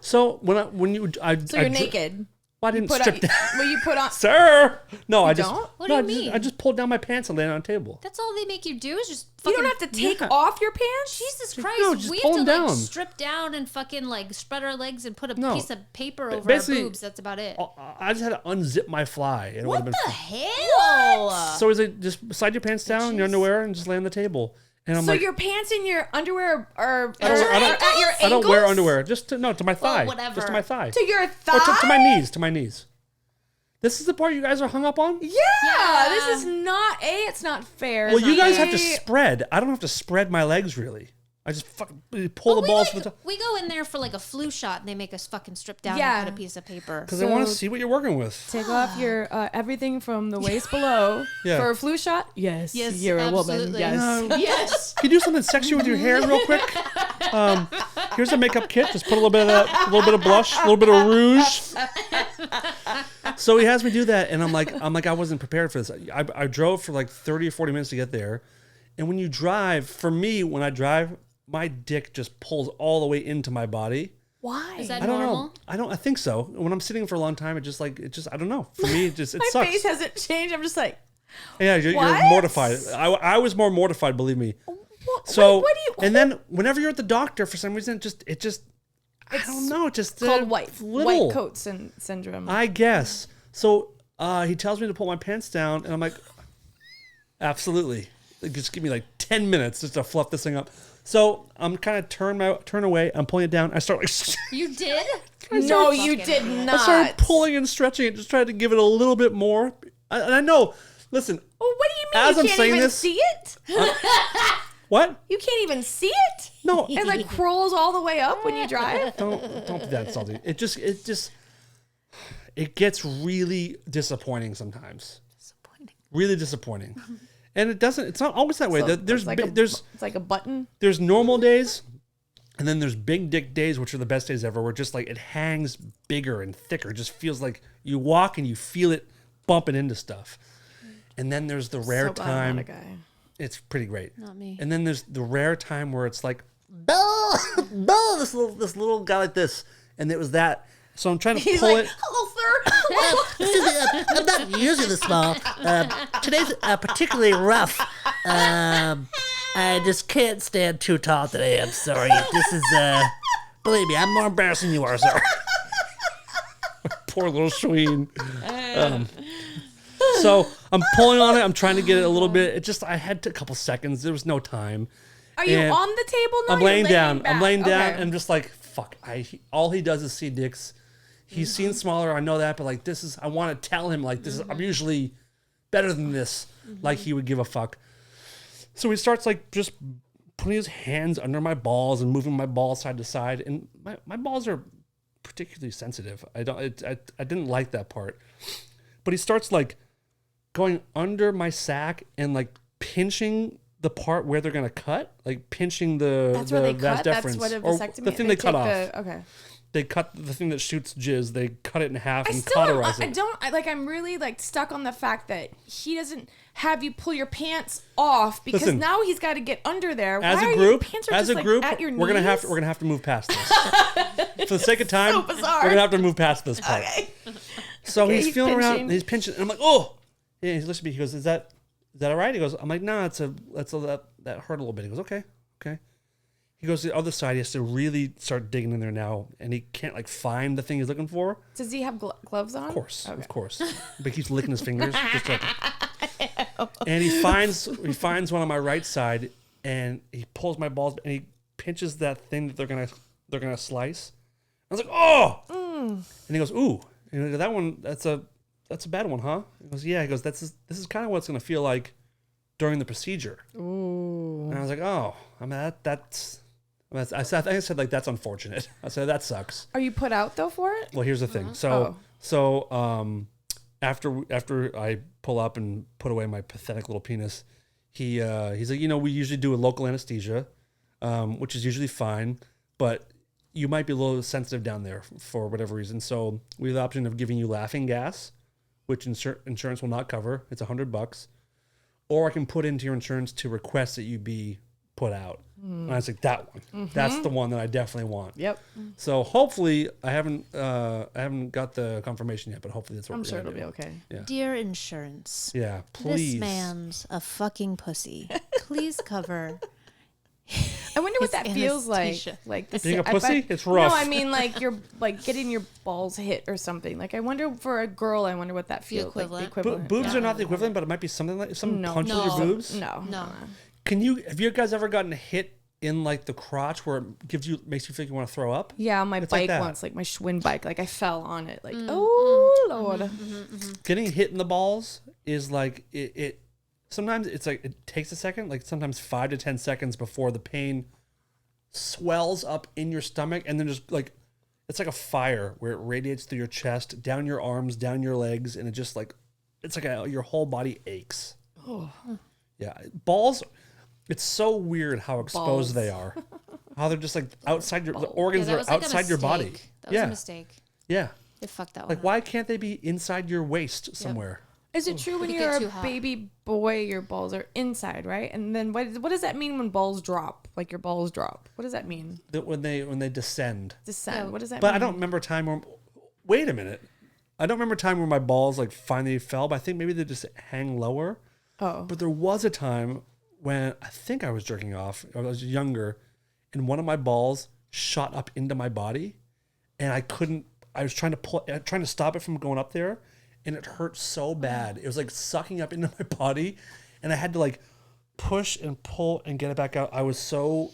So when you So you're naked. Well, I didn't Put strip on, down, well, you put on. sir. No, I just. don't? What no, do you I just- mean? I just pulled down my pants and laid on a table. That's all they make you do is just You fucking. don't have to take Yeah. off your pants. Jesus Christ, No, just we pull have to them like down. strip down and fucking like spread our legs and put a No. piece of paper over our Basically- boobs. That's about it. I just had to unzip my fly. And it What would the have been. hell? So he's like, just slide your pants down, in your underwear, and just lay on the table. And I'm So like, your pants and your underwear are I don't- at your ankles? I don't wear underwear. Just to my thigh. whatever. Just to my thigh. To your Or thigh? to my knees. To my knees. This is the part you guys are hung up on? Yeah, this is not it's not fair. Well, It's you not guys have to A. spread. I don't have to spread my legs really. I just fucking pull the balls from the top. We go in there for like a flu shot, and they make us fucking strip down Yeah. and put a piece of paper. Because they want to see what you're working with. Take off your everything from the waist below Yeah. for a flu shot. Yes, Yes, you're a woman. absolutely. Yes, Yes. Can you do something sexy with your hair real quick? Here's a makeup kit. Just put a little bit of that, a little bit of blush, a little bit of rouge. So he has me do that, and I'm like, I wasn't prepared for this. I drove for like 30 or 40 minutes to get there, and when you drive, for me, when I drive, my dick just pulls all the way into my body. Why? Is that I don't normal? know. I think so. When I'm sitting for a long time, I don't know. For me, it My sucks. face hasn't changed. I'm just like, Yeah, you're What? mortified. I was more mortified, believe me. So, what do you? and then whenever you're at the doctor, for some reason, it just, I don't know, just called white little, coat syndrome. I guess. So he tells me to pull my pants down, and I'm like, absolutely. Just give me like 10 minutes just to fluff this thing up. So I'm kind of turn away. I'm pulling it down. I start like, You did? No, you did I not. started pulling and stretching it, just trying to give it a little bit more. And I know. Listen. Well, what do you mean? As You I'm can't saying even this- see it? What? You can't even see it? No. It like crawls all the way up when you drive? Don't be that salty. It gets really disappointing sometimes. Really disappointing. And it's not always that way. So There's it's like a button. there's normal days, and then there's big dick days, which are the best days ever, where just like it hangs bigger and thicker. It just feels like you walk and you feel it bumping into stuff. And then there's the rare So glad I'm time. not a guy. It's pretty great. Not me. And then there's the rare time where it's like, Bill, this little guy like this, and it was that. So I'm trying to He's pull like, it. hello, sir. I'm not usually this small. Today's particularly rough. I just can't stand too tall today. I'm sorry. This is, believe me, I'm more embarrassed than you are, sir. Poor little Schween. So I'm pulling on it. I'm trying to get it a little bit. I had a couple seconds. There was no time. Are you And on the table now? I'm You're laying down. back. I'm laying down, Okay. and I'm just like, fuck. All he does is see dicks. He's seen smaller. I know that, but like this is. I want to tell him like this is. I'm usually better than this. Like he would give a fuck. So he starts like just putting his hands under my balls and moving my balls side to side, and my balls are particularly sensitive. I didn't like that part, but he starts like going under my sack and like pinching the part where they're gonna cut, like pinching That's where they vas cut. That's deferens, what a or vasectomy. the thing they cut take off. Okay. They cut the thing that shoots jizz. They cut it in half I and still cauterize I it. don't like. I'm really like stuck on the fact that he doesn't have you pull your pants off because Listen, now he's got to get under there. As Why a are group, your pants are just, like, at your we're gonna have to move past this. For the sake of time, So bizarre. we're gonna have to move past this part. Okay. So Okay, he's he's feeling around, pinching. and he's pinching, and I'm like, oh. Yeah, he's listening to me. He goes, "Is that all right?" He goes, "I'm like, no, that hurt a little bit." He goes, "Okay." He goes to the other side. He has to really start digging in there now, and he can't like find the thing he's looking for. Does he have gloves on? Of course. But he keeps licking his fingers. Just like, and he finds one on my right side, and he pulls my balls, and he pinches that thing that they're gonna slice. I was like, oh! And he goes, ooh. And he goes, that one, that's a bad one, huh? He goes, yeah. He goes, this is kind of what it's gonna feel like during the procedure. Ooh. And I was like, oh, I mean I think I said like that's unfortunate. I said that sucks. Are you put out though for it? Well, here's the thing. After I pull up and put away my pathetic little penis, he's like, we usually do a local anesthesia, which is usually fine, but you might be a little sensitive down there for whatever reason. So we have the option of giving you laughing gas, which insurance will not cover. It's $100, or I can put into your insurance to request that you be put out. And I was like, that one. That's the one that I definitely want. Yep. So hopefully I haven't got the confirmation yet, but hopefully that's what I'm sure it'll be okay. Dear insurance, Yeah, please. this man's a fucking pussy. Please cover. I wonder what His that feels like. anesthesia. Like the Being a I bet- pussy? It's rough. No, I mean like you're like getting your balls hit or something. Like I wonder for a girl. I wonder what that feels like. The equivalent. equivalent. Boobs are not the equivalent, but it might be something like some No. punch with your No. boobs. No. No. Have you guys ever gotten hit in like the crotch where it makes you feel like you want to throw up? Yeah, on my It's like bike that. once, like my Schwinn bike. Like I fell on it. Like oh Lord. Getting hit in the balls is like it sometimes it's like it takes a second, like sometimes 5 to 10 seconds before the pain swells up in your stomach, and then just like it's like a fire where it radiates through your chest, down your arms, down your legs, and it just like it's like your whole body aches. Oh, yeah, balls. It's so weird how exposed they are. How they're just like outside the organs are outside your body. That was a mistake. Yeah. They fucked that one Like, up. why can't they be inside your waist somewhere? Is it true when Could you're get a too hot. baby boy, your balls are inside, right? And then what does that mean when balls drop? Like your balls drop. What does that mean? That when they descend. Descend. Yeah. What does that But mean? I don't remember a time where. Wait a minute. I don't remember a time where my balls like finally fell. But I think maybe they just hang lower. Oh. But there was a time when I think I was jerking off. I was younger, and one of my balls shot up into my body, and I couldn't. I was trying to stop it from going up there, and it hurt so bad. It was like sucking up into my body, and I had to like push and pull and get it back out. I was so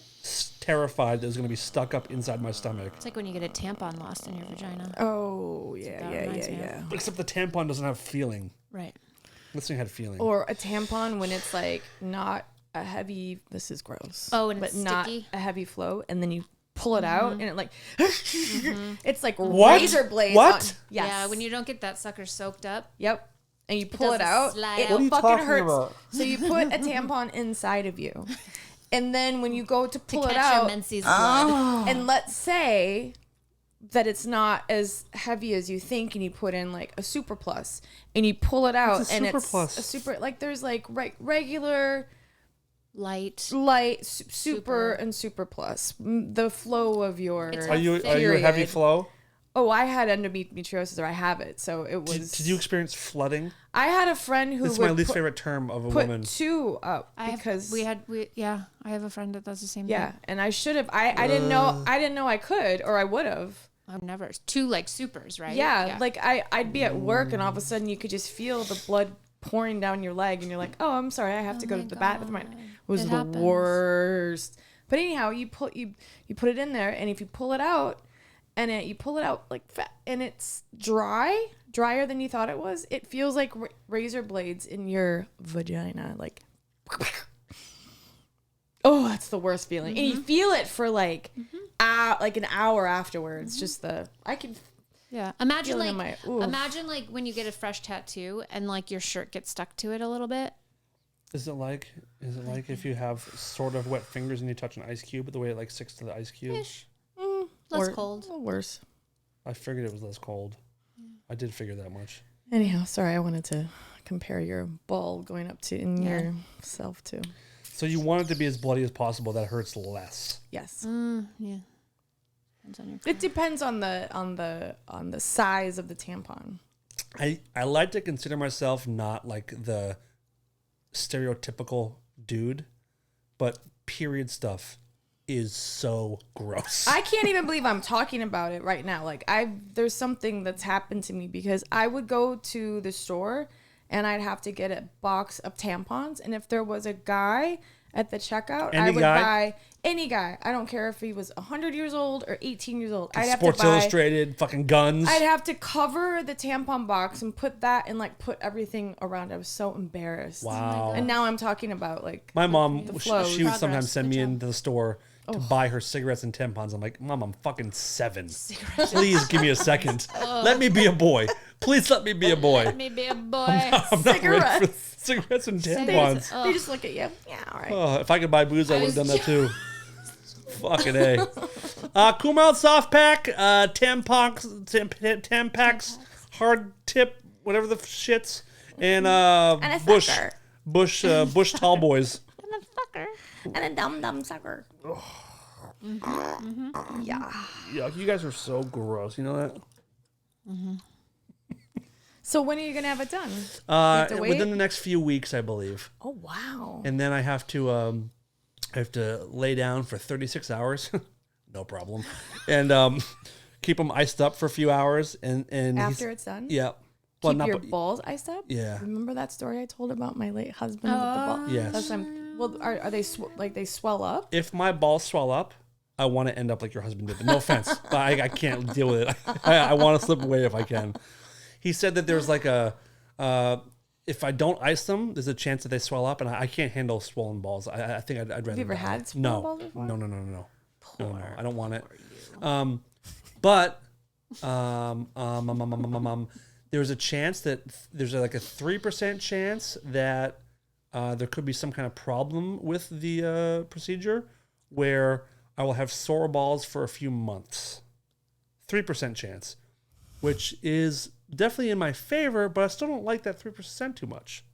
terrified that it was going to be stuck up inside my stomach. It's like when you get a tampon lost in your vagina. Oh, yeah, That yeah, reminds yeah, me of. yeah. Except the tampon doesn't have feeling. Right. This thing had feeling. Or a tampon when it's like not a heavy. This is gross. Oh, and but it's not sticky? a heavy flow, and then you pull it out, and it like it's like What? razor blades. What? Yes. Yeah, when you don't get that sucker soaked up. Yep. And you pull it doesn't out. slide It out. What are you fucking talking hurts. about? So you put a tampon inside of you, and then when you go to pull it Catch your out, menses blood. and let's say that it's not as heavy as you think, and you put in like a super plus, and you pull it out, What's a and super it's plus? a super like there's like regular, Light. light, super, and super plus. The flow of your. It's Are you a heavy period. flow? Oh, I had endometriosis, or I have it, so it was. Did you experience flooding? I had a friend who This is would my least put, favorite term of a put woman. two up I because have, I have a friend that does the same yeah, thing. and I should have. I didn't know. I didn't know I could, or I would have. I've never. Two like supers, right? Yeah, like I'd be at work, and all of a sudden you could just feel the blood pouring down your leg, and you're like, oh, I'm sorry, I have to go to the bathroom. It was It the happens. worst. But anyhow, you put it in there, and if you pull it out, and you pull it out like fat, and it's drier than you thought it was. It feels like razor blades in your vagina, like. Oh, that's the worst feeling, and you feel it for like, like an hour afterwards. Just I can. Yeah. Imagine Feeling like in my- oof. imagine like when you get a fresh tattoo and like your shirt gets stuck to it a little bit. Is it like if you have sort of wet fingers and you touch an ice cube, the way it like sticks to the ice cube? Ish. Less cold. A little worse. I figured it was less cold. I did figure that much. Anyhow, sorry, I wanted to compare your ball going up to in yourself too. So you want it to be as bloody as possible. That hurts less. Yes. Yeah. Depends on your It depends on the size of the tampon. I like to consider myself not like the stereotypical dude, but period stuff is so gross. I can't even believe I'm talking about it right now. Like there's something that's happened to me because I would go to the store and I'd have to get a box of tampons, and if there was a guy at the checkout, I would buy any guy. I don't care if he was 100 years old or 18 years old. I'd have Sports to buy Illustrated, fucking guns. I'd have to cover the tampon box and put that and like put everything around. I was so embarrassed. Wow. And now I'm talking about like My mom, the she flows. would sometimes Progress. send me Good job. into the store to buy her cigarettes and tampons. I'm like, Mom, I'm fucking 7. Please give me a second. Let me be a boy. Please let me be a boy. maybe a boy. I'm not ready for Cigarettes. cigarettes and They tampons. just, they just look at you. Yeah, all right. Oh, if I could buy booze, I would have done was that too. Fucking A. Kumal soft pack, Tampax, hard tip, whatever the shits, and a Bush sucker. Bush tall boys. And a dum sucker. Yeah. Yeah, you guys are so gross. You know that? So when are you gonna have it done? have to wait? Within the next few weeks, I believe, Oh wow. and then I have to lay down for 36 hours, no problem, and keep them iced up for a few hours, and After it's done? yeah. Keep not your bu- balls iced up? Yeah. Remember that story I told about my late husband with the ball? Yes. That's well, are they like they swell up? If my balls swell up, I want to end up like your husband did. No offense, but I can't deal with it. I want to slip away if I can. He said that there's like if I don't ice them, there's a chance that they swell up, and I can't handle swollen balls. I think I'd rather. Have you ever die. had swollen No. balls before? No. No, I don't want it. But there's a chance that there's like a 3% chance that there could be some kind of problem with the procedure where I will have sore balls for a few months. 3% chance, which is definitely in my favor, but I still don't like that 3% too much.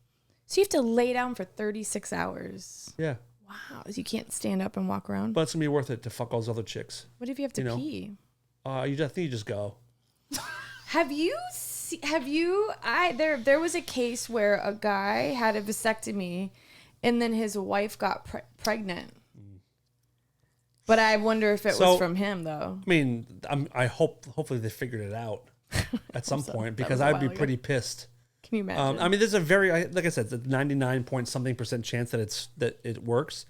So you have to lay down for 36 hours. Yeah. Wow. So you can't stand up and walk around? But it's going to be worth it to fuck all those other chicks. What if you have to pee? I think you just go. There was a case where a guy had a vasectomy and then his wife got pregnant. But I wonder if it was from him though. I mean, hopefully they figured it out at some point because I'd be pretty pissed. Can you imagine? I mean, there's a very, like I said, it's a 99 point something % chance that it works,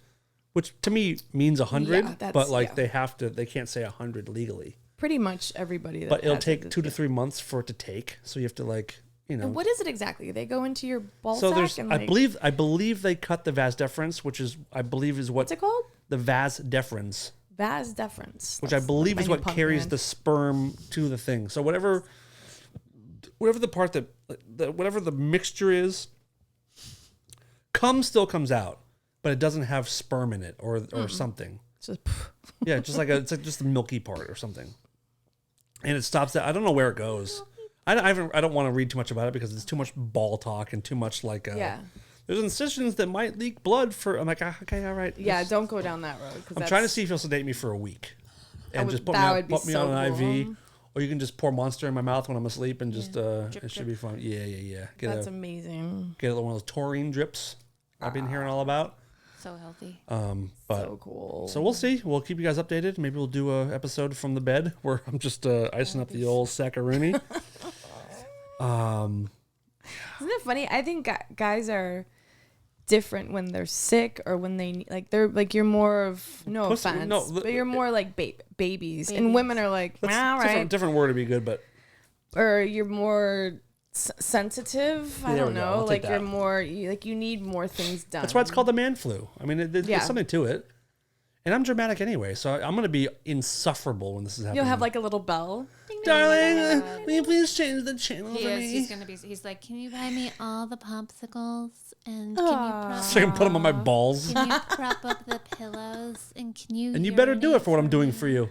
which to me means 100. Yeah, but like they can't say 100 legally. Pretty much everybody. But it'll take 2 to 3 months for it to take. So you have to like, And what is it exactly? They go into your ball so sack there's, and I believe they cut the vas deferens, which is what's it called? The vas deferens. Vas deferens, which I believe is what carries the sperm to the thing. So whatever the part whatever the mixture is, still comes out, but it doesn't have sperm in it or something. Just yeah, just like it's like just the milky part or something, and it stops that. I don't know where it goes. I don't want to read too much about it because it's too much ball talk and too much like there's incisions that might leak blood for. I'm like, okay, all right. Yeah, don't go down that road. I'm trying to see if he'll sedate me for a week, and just put me on an IV, or you can just pour Monster in my mouth when I'm asleep, and just it should be fun. Yeah. That's amazing. Get one of those taurine drips I've been hearing all about. So healthy. But so cool. So we'll see. We'll keep you guys updated. Maybe we'll do a episode from the bed where I'm just icing up the old saccharoony. Isn't it funny? I think guys are different when they're sick or when they they're like you're more of but you're more like babies, and women are like different word to be good, but or you're more sensitive. I don't know, like you're more you need more things done. That's why it's called the man flu. I mean, there's something to it, and I'm dramatic anyway, so I'm gonna be insufferable when this is happening. You'll have like a little bell. Darling, will you please change the channel for me? He's like, can you buy me all the popsicles and can you prop so I can put them on my balls? Can you prop up the pillows and can you? And you better do it for what I'm doing for you.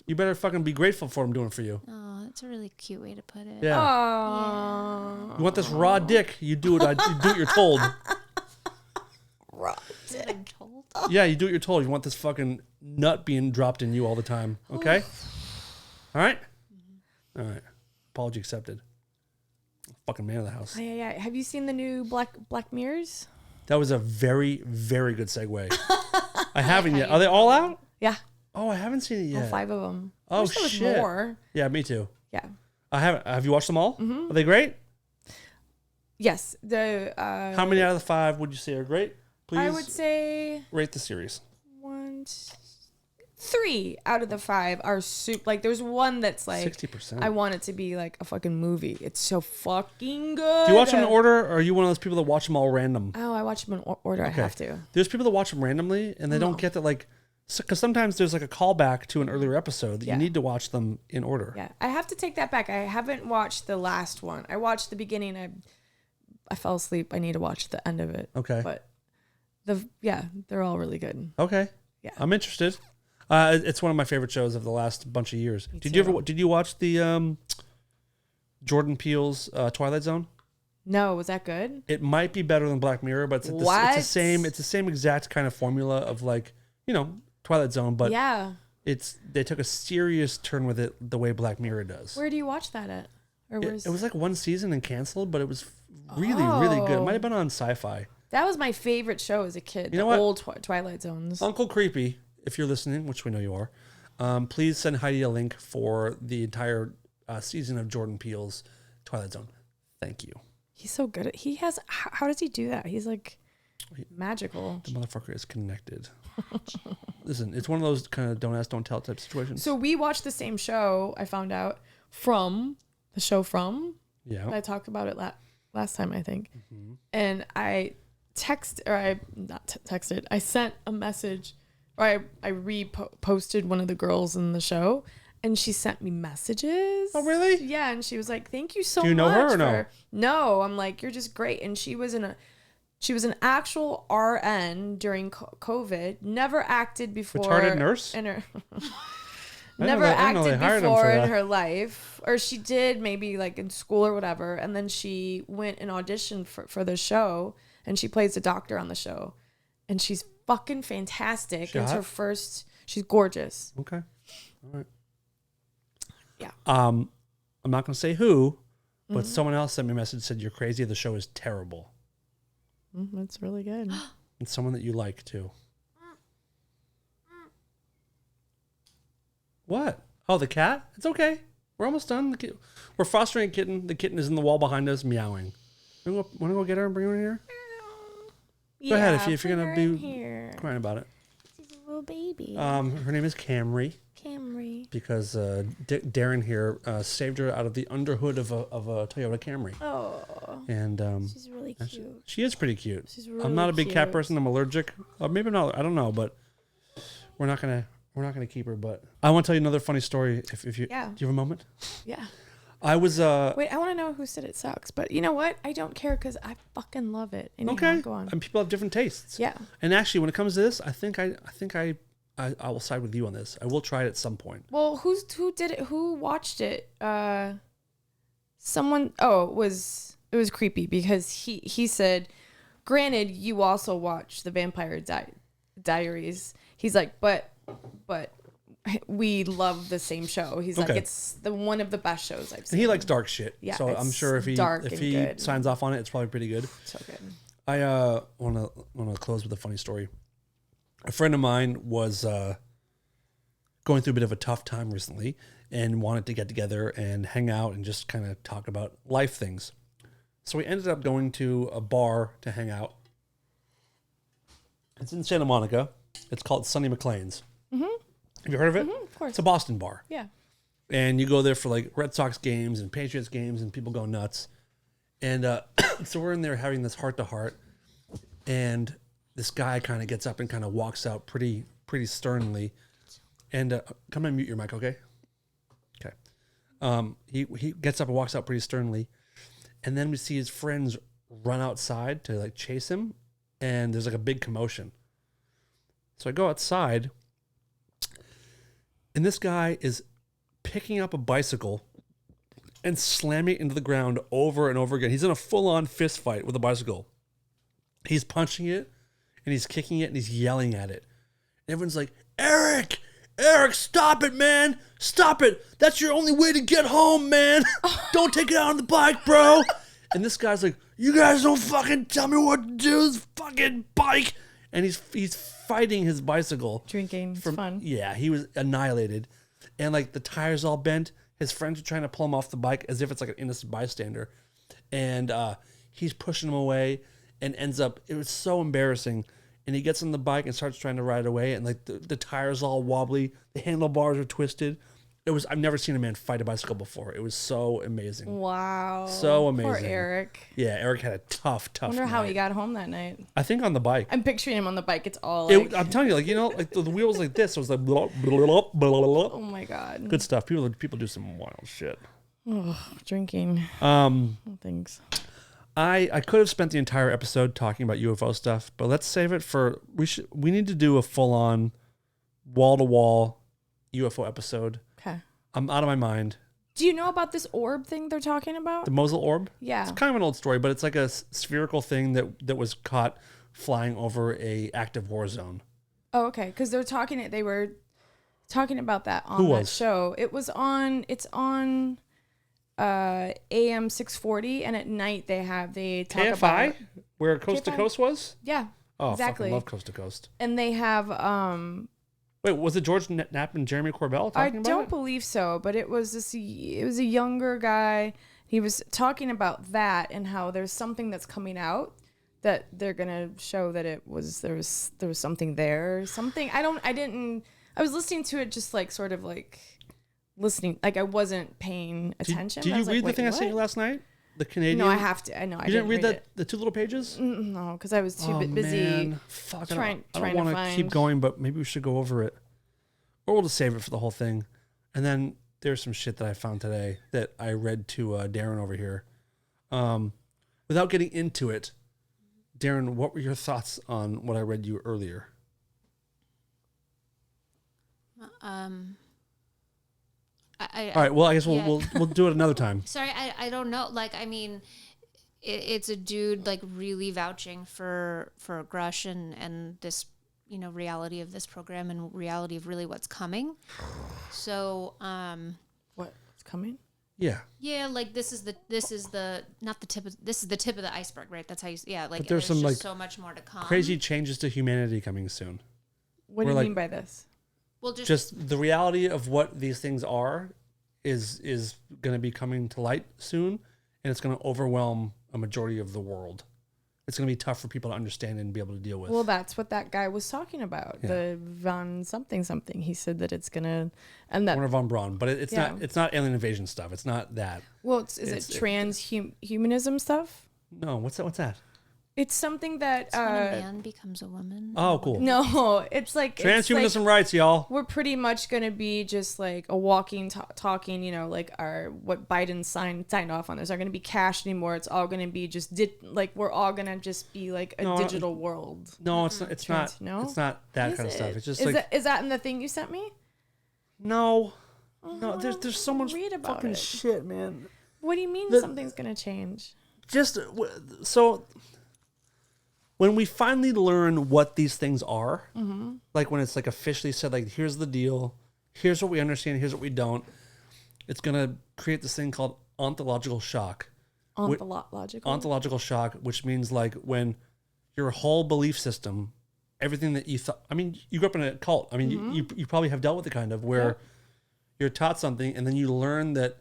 You better fucking be grateful for what I'm doing for you. Oh, that's a really cute way to put it. Yeah. Aww. You want this raw dick? You do it. You do what you're told. Raw dick. I'm told. Yeah, you do what you're told. You want this fucking nut being dropped in you all the time. Okay. All right. All right. Apology accepted. Fucking man of the house. Yeah. Have you seen the new Black Mirrors? That was a very, very good segue. I haven't yet. Are they all out? Yeah. Oh, I haven't seen it yet. All 5 of them. Oh, shit. More. Yeah, me too. Yeah. I haven't. Have you watched them all? Mm-hmm. Are they great? Yes. How many out of the 5 would you say are great? Please. I would say rate the series. 3 out of the 5 are super. Like, there's one that's like 60%. I want it to be like a fucking movie. It's so fucking good. Do you watch them in order, or are you one of those people that watch them all random? Oh, I watch them in order. Okay. I have to. There's people that watch them randomly, and they don't get that, like, because sometimes there's like a callback to an earlier episode that you need to watch them in order. Yeah, I have to take that back. I haven't watched the last one. I watched the beginning. I fell asleep. I need to watch the end of it. Okay. But they're all really good. Okay. Yeah. I'm interested. It's one of my favorite shows of the last bunch of years. Did you watch the Jordan Peele's Twilight Zone? No, was that good? It might be better than Black Mirror, but it's the same exact kind of formula of, like, Twilight Zone, but they took a serious turn with it the way Black Mirror does. Where do you watch that at? Or it was like one season and canceled, but it was really, really good. It might have been on Sci-Fi. That was my favorite show as a kid. The old Twilight Zones. Uncle Creepy, if you're listening, which we know you are, please send Heidi a link for the entire season of Jordan Peele's Twilight Zone. Thank you. He's so good at. How does he do that? He's like magical. The motherfucker is connected. Listen, it's one of those kind of don't ask, don't tell type situations. So we watched the same show. I found out from the show From. Yeah. I talked about it last time, I think. Mm-hmm. And I texted. I sent a message or I reposted one of the girls in the show, and she sent me messages. Oh, really? Yeah, and she was like, "Thank you so much." Do you know her or no? No, I'm like, "You're just great." And she was an actual RN during COVID. Never acted before. Retarded nurse? In her I never didn't know they acted hired him for before in that. her life, or she did maybe like in school or whatever, and then she went and auditioned for the show, and she plays the doctor on the show, and she's fucking fantastic. She It's her hot? first. She's gorgeous. Okay. All right. Yeah. I'm not going to say who, but Mm-hmm. someone else sent me a message and said, "You're crazy. The show is terrible." That's really good. And someone that you like, too. What? Oh, the cat? It's okay. We're almost done. We're fostering a kitten. The kitten is in the wall behind us, meowing. Want to go get her and bring her in here? Go ahead if you're going to be here. crying about it. She's a little baby. Her name is Camry Camry. because Darren here saved her out of the underhood of a Toyota Camry. Oh, And she's really cute. she is pretty cute. She's really I'm not a big cat cute. person. I'm allergic. Or maybe I'm not. I don't know. But we're not gonna keep her. But I want to tell you another funny story. If you Yeah. do you have a moment? Yeah. I was Wait, I want to know who said it sucks, but you know what? I don't care because I fucking love it. Anyhow, okay. go on. And people have different tastes. Yeah. And actually, when it comes to this, I think I will side with you on this. I will try it at some point. Well, who did it? Who watched it? Someone. Oh, it was creepy because he said, granted, you also watch the Vampire Diaries. He's like, but we love the same show. He's like, Okay. it's one of the best shows I've seen. And he likes dark shit. Yeah, So I'm it's sure if dark and he good. signs off on it, it's probably pretty good. So good. I want to close with a funny story. A friend of mine was going through a bit of a tough time recently and wanted to get together and hang out and just kind of talk about life things. So we ended up going to a bar to hang out. It's in Santa Monica. It's called Sonny McLean's. Mm-hmm. Have you heard of it? Of course. It's a Boston bar. Yeah. And you go there for like Red Sox games and Patriots games and people go nuts. And so we're in there having this heart-to-heart. And this guy kind of gets up and kind of walks out pretty sternly. And come and mute your mic, okay? Okay. He gets up and walks out pretty sternly. And then we see his friends run outside to like chase him. And there's like a big commotion. So I go outside. And this guy is picking up a bicycle and slamming it into the ground over and over again. He's in a full-on fist fight with a bicycle. He's punching it, and he's kicking it, and he's yelling at it. And everyone's like, Eric, stop it, man. Stop it. That's your only way to get home, man. Don't take it out on the bike, bro. And this guy's like, you guys don't fucking tell me what to do. This fucking bike. And he's fighting his bicycle. Drinking. It's fun. Yeah, he was annihilated. And like the tires all bent. His friends are trying to pull him off the bike as if it's like an innocent bystander. And he's pushing him away and ends up, it was so embarrassing. And he gets on the bike and starts trying to ride away. And like the tires all wobbly. The handlebars are twisted. I've never seen a man fight a bicycle before. It was so amazing. Wow. So amazing. Poor Eric. Yeah, Eric had a tough I wonder night. how he got home that night. I think on the bike. I'm picturing him on the bike. It's all like, I'm telling you, like, you know, like the wheel was like this. It was like, blah, blah, blah, blah, blah. oh my God. Good stuff. People do some wild shit. Drinking. Things. I could have spent the entire episode talking about UFO stuff, but let's save it for we need to do a full on wall to wall UFO episode. Okay. I'm out of my mind. Do you know about this orb thing they're talking about? The Mosul orb? Yeah. It's kind of an old story, but it's like a spherical thing that was caught flying over a active war zone. Oh, okay. Because they were talking about that on Who that was? show. It's on AM 640, and at night they talk about KFI? it. Where Coast to KFI? Coast was? Yeah. Oh, exactly. fucking love Coast to Coast. And they have Wait, was it George Knapp and Jeremy Corbell talking I about don't it? believe so, but it was a younger guy. He was talking about that and how there's something that's coming out that they're gonna show that there was something there. Something I was listening to it just like sort of like listening, like I wasn't paying attention. Did I you was like, read the "Wait, thing I sent you what?" last night? The Canadian. No, I have to. I know. I You didn't read that it. the 2 little pages? No, because I was too busy. Man. Fuck, trying I don't to want to find. keep going, but maybe we should go over it, or we'll just save it for the whole thing. And then there's some shit that I found today that I read to Darren over here. Without getting into it, Darren, what were your thoughts on what I read you earlier? All right. Well, I guess yeah. we'll do it another time. Sorry, I don't know. Like, I mean, it's a dude like really vouching for aggression and this, you know, reality of this program and reality of really what's coming. So, What's coming? Yeah. yeah, like this is the not the tip of this is the tip of the iceberg, right? That's how you like. But there's some just like so much more to come. crazy changes to humanity coming soon. What do you mean by this? Well, Just the reality of what these things are is going to be coming to light soon, and it's going to overwhelm a majority of the world. It's going to be tough for people to understand and be able to deal with. Well, that's what that guy was talking about. Yeah. The Von something. He said that it's gonna, and that. Werner von Braun, but it's Yeah. not. It's not alien invasion stuff. It's not that. Well, is it transhumanism stuff? No, what's that? What's that? It's something that. it's when a man becomes a woman. Oh, cool. No, it's like Transhumanism rights, y'all. We're pretty much gonna be just like a walking, talking. You know, like what Biden signed off on. There's not gonna be cash anymore. It's all gonna be just like we're all gonna just be like a digital world. No, it's not. It's not. No? It's not that kind of stuff. It's just like is that in the thing you sent me? no. There's so much read about fucking it. shit, man. What do you mean something's gonna change? Just so when we finally learn what these things are, like when it's like officially said, like here's the deal, here's what we understand, here's what we don't, it's gonna create this thing called ontological shock. Ontological shock, which means like when your whole belief system, everything that you thought. I mean, you grew up in a cult. I mean, you probably have dealt with it kind of where you're taught something and then you learn that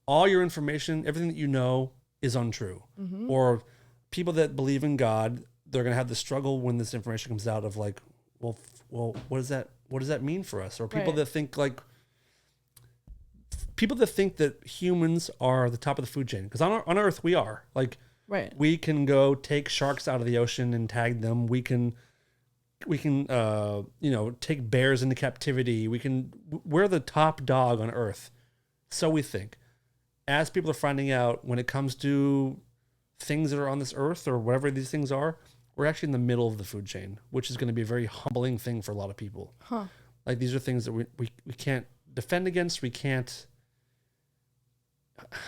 all your information, everything that you know, is untrue. Or people that believe in God, they're going to have the struggle when this information comes out of like, well, what does that mean for us? Or people that think like, people that think that humans are the top of the food chain. Because on Earth, we are. Like, we can go take sharks out of the ocean and tag them. We can take bears into captivity. We're the top dog on Earth. So we think. As people are finding out, when it comes to things that are on this earth or whatever these things are, we're actually in the middle of the food chain, which is going to be a very humbling thing for a lot of people. Like these are things that we can't defend against. We can't.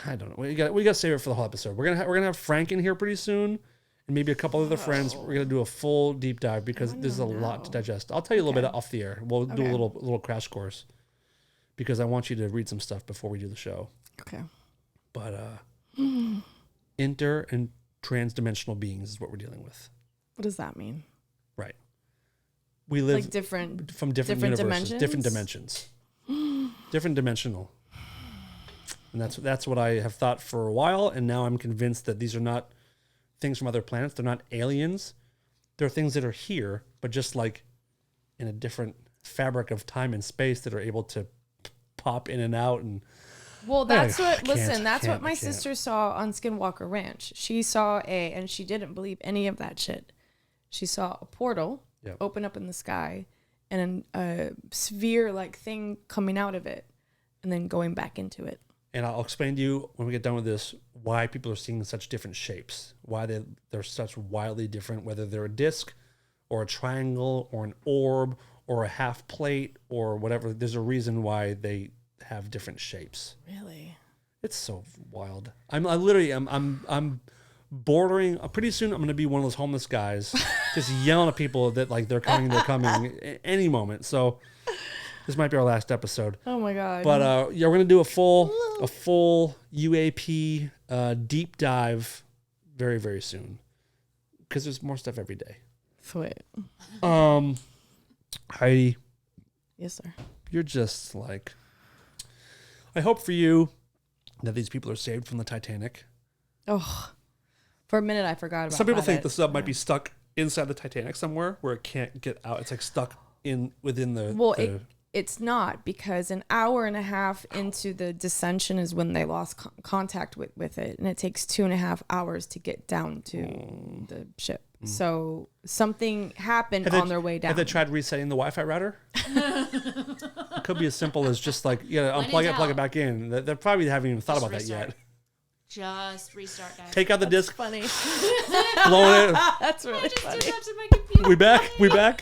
I don't know. We got to save it for the whole episode. We're gonna have Frank in here pretty soon, and maybe a couple other friends. We're gonna do a full deep dive because there's a lot to digest. I'll tell you a little bit off the air. We'll do a little crash course because I want you to read some stuff before we do the show. Okay. But inter and transdimensional beings is what we're dealing with. What does that mean? Right. We live like different universes, dimensions? different dimensions, different dimensional. And that's what I have thought for a while, and now I'm convinced that these are not things from other planets. They're not aliens. They're things that are here, but just like in a different fabric of time and space that are able to pop in and out. And well, that's what my sister saw on Skinwalker Ranch. She saw and she didn't believe any of that shit. She saw a portal open up in the sky and a sphere-like thing coming out of it and then going back into it. And I'll explain to you when we get done with this why people are seeing such different shapes, why they're such wildly different, whether they're a disc or a triangle or an orb or a half plate or whatever. There's a reason why they have different shapes. Really? It's so wild. I'm bordering. Pretty soon I'm going to be one of those homeless guys just yelling at people that like they're coming any moment. So this might be our last episode. Oh my god! But we're gonna do a full UAP deep dive very, very soon because there's more stuff every day. Sweet. Heidi. Yes, sir. You're just like. I hope for you that these people are saved from the Titanic. Oh, for a minute I forgot about. Some people think the sub might be stuck inside the Titanic somewhere where it can't get out. It's like stuck within the. Well, it's not, because an hour and a half into the descension is when they lost contact with it, and it takes 2.5 hours to get down to the ship. So something happened on their way down. Have they tried resetting the Wi-Fi router? It could be as simple as just like, unplug it, plug it back in. They probably haven't even thought about that yet. Just restart, guys. Take out the disc. Funny. Blow it. That's really funny. Did that to my computer. We back.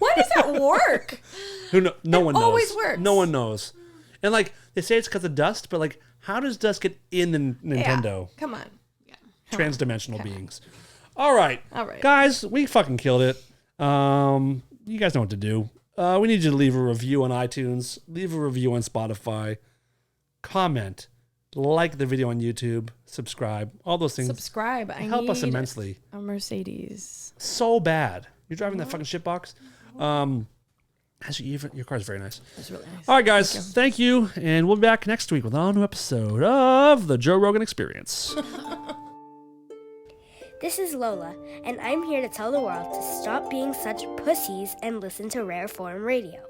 Why does that work? No one knows. always works. No one knows. And like they say it's because of dust, but like how does dust get in the Nintendo? Yeah, come on. Transdimensional beings. All right. right. Guys, we fucking killed it. You guys know what to do. We need you to leave a review on iTunes, leave a review on Spotify, comment, like the video on YouTube, subscribe, all those things. Subscribe. Help us immensely. A Mercedes. So bad. You're driving that fucking shit box. Your car is very nice. It's really nice. All right, guys. Thank you. And we'll be back next week with an all-new episode of The Joe Rogan Experience. This is Lola, and I'm here to tell the world to stop being such pussies and listen to Rare Form Radio.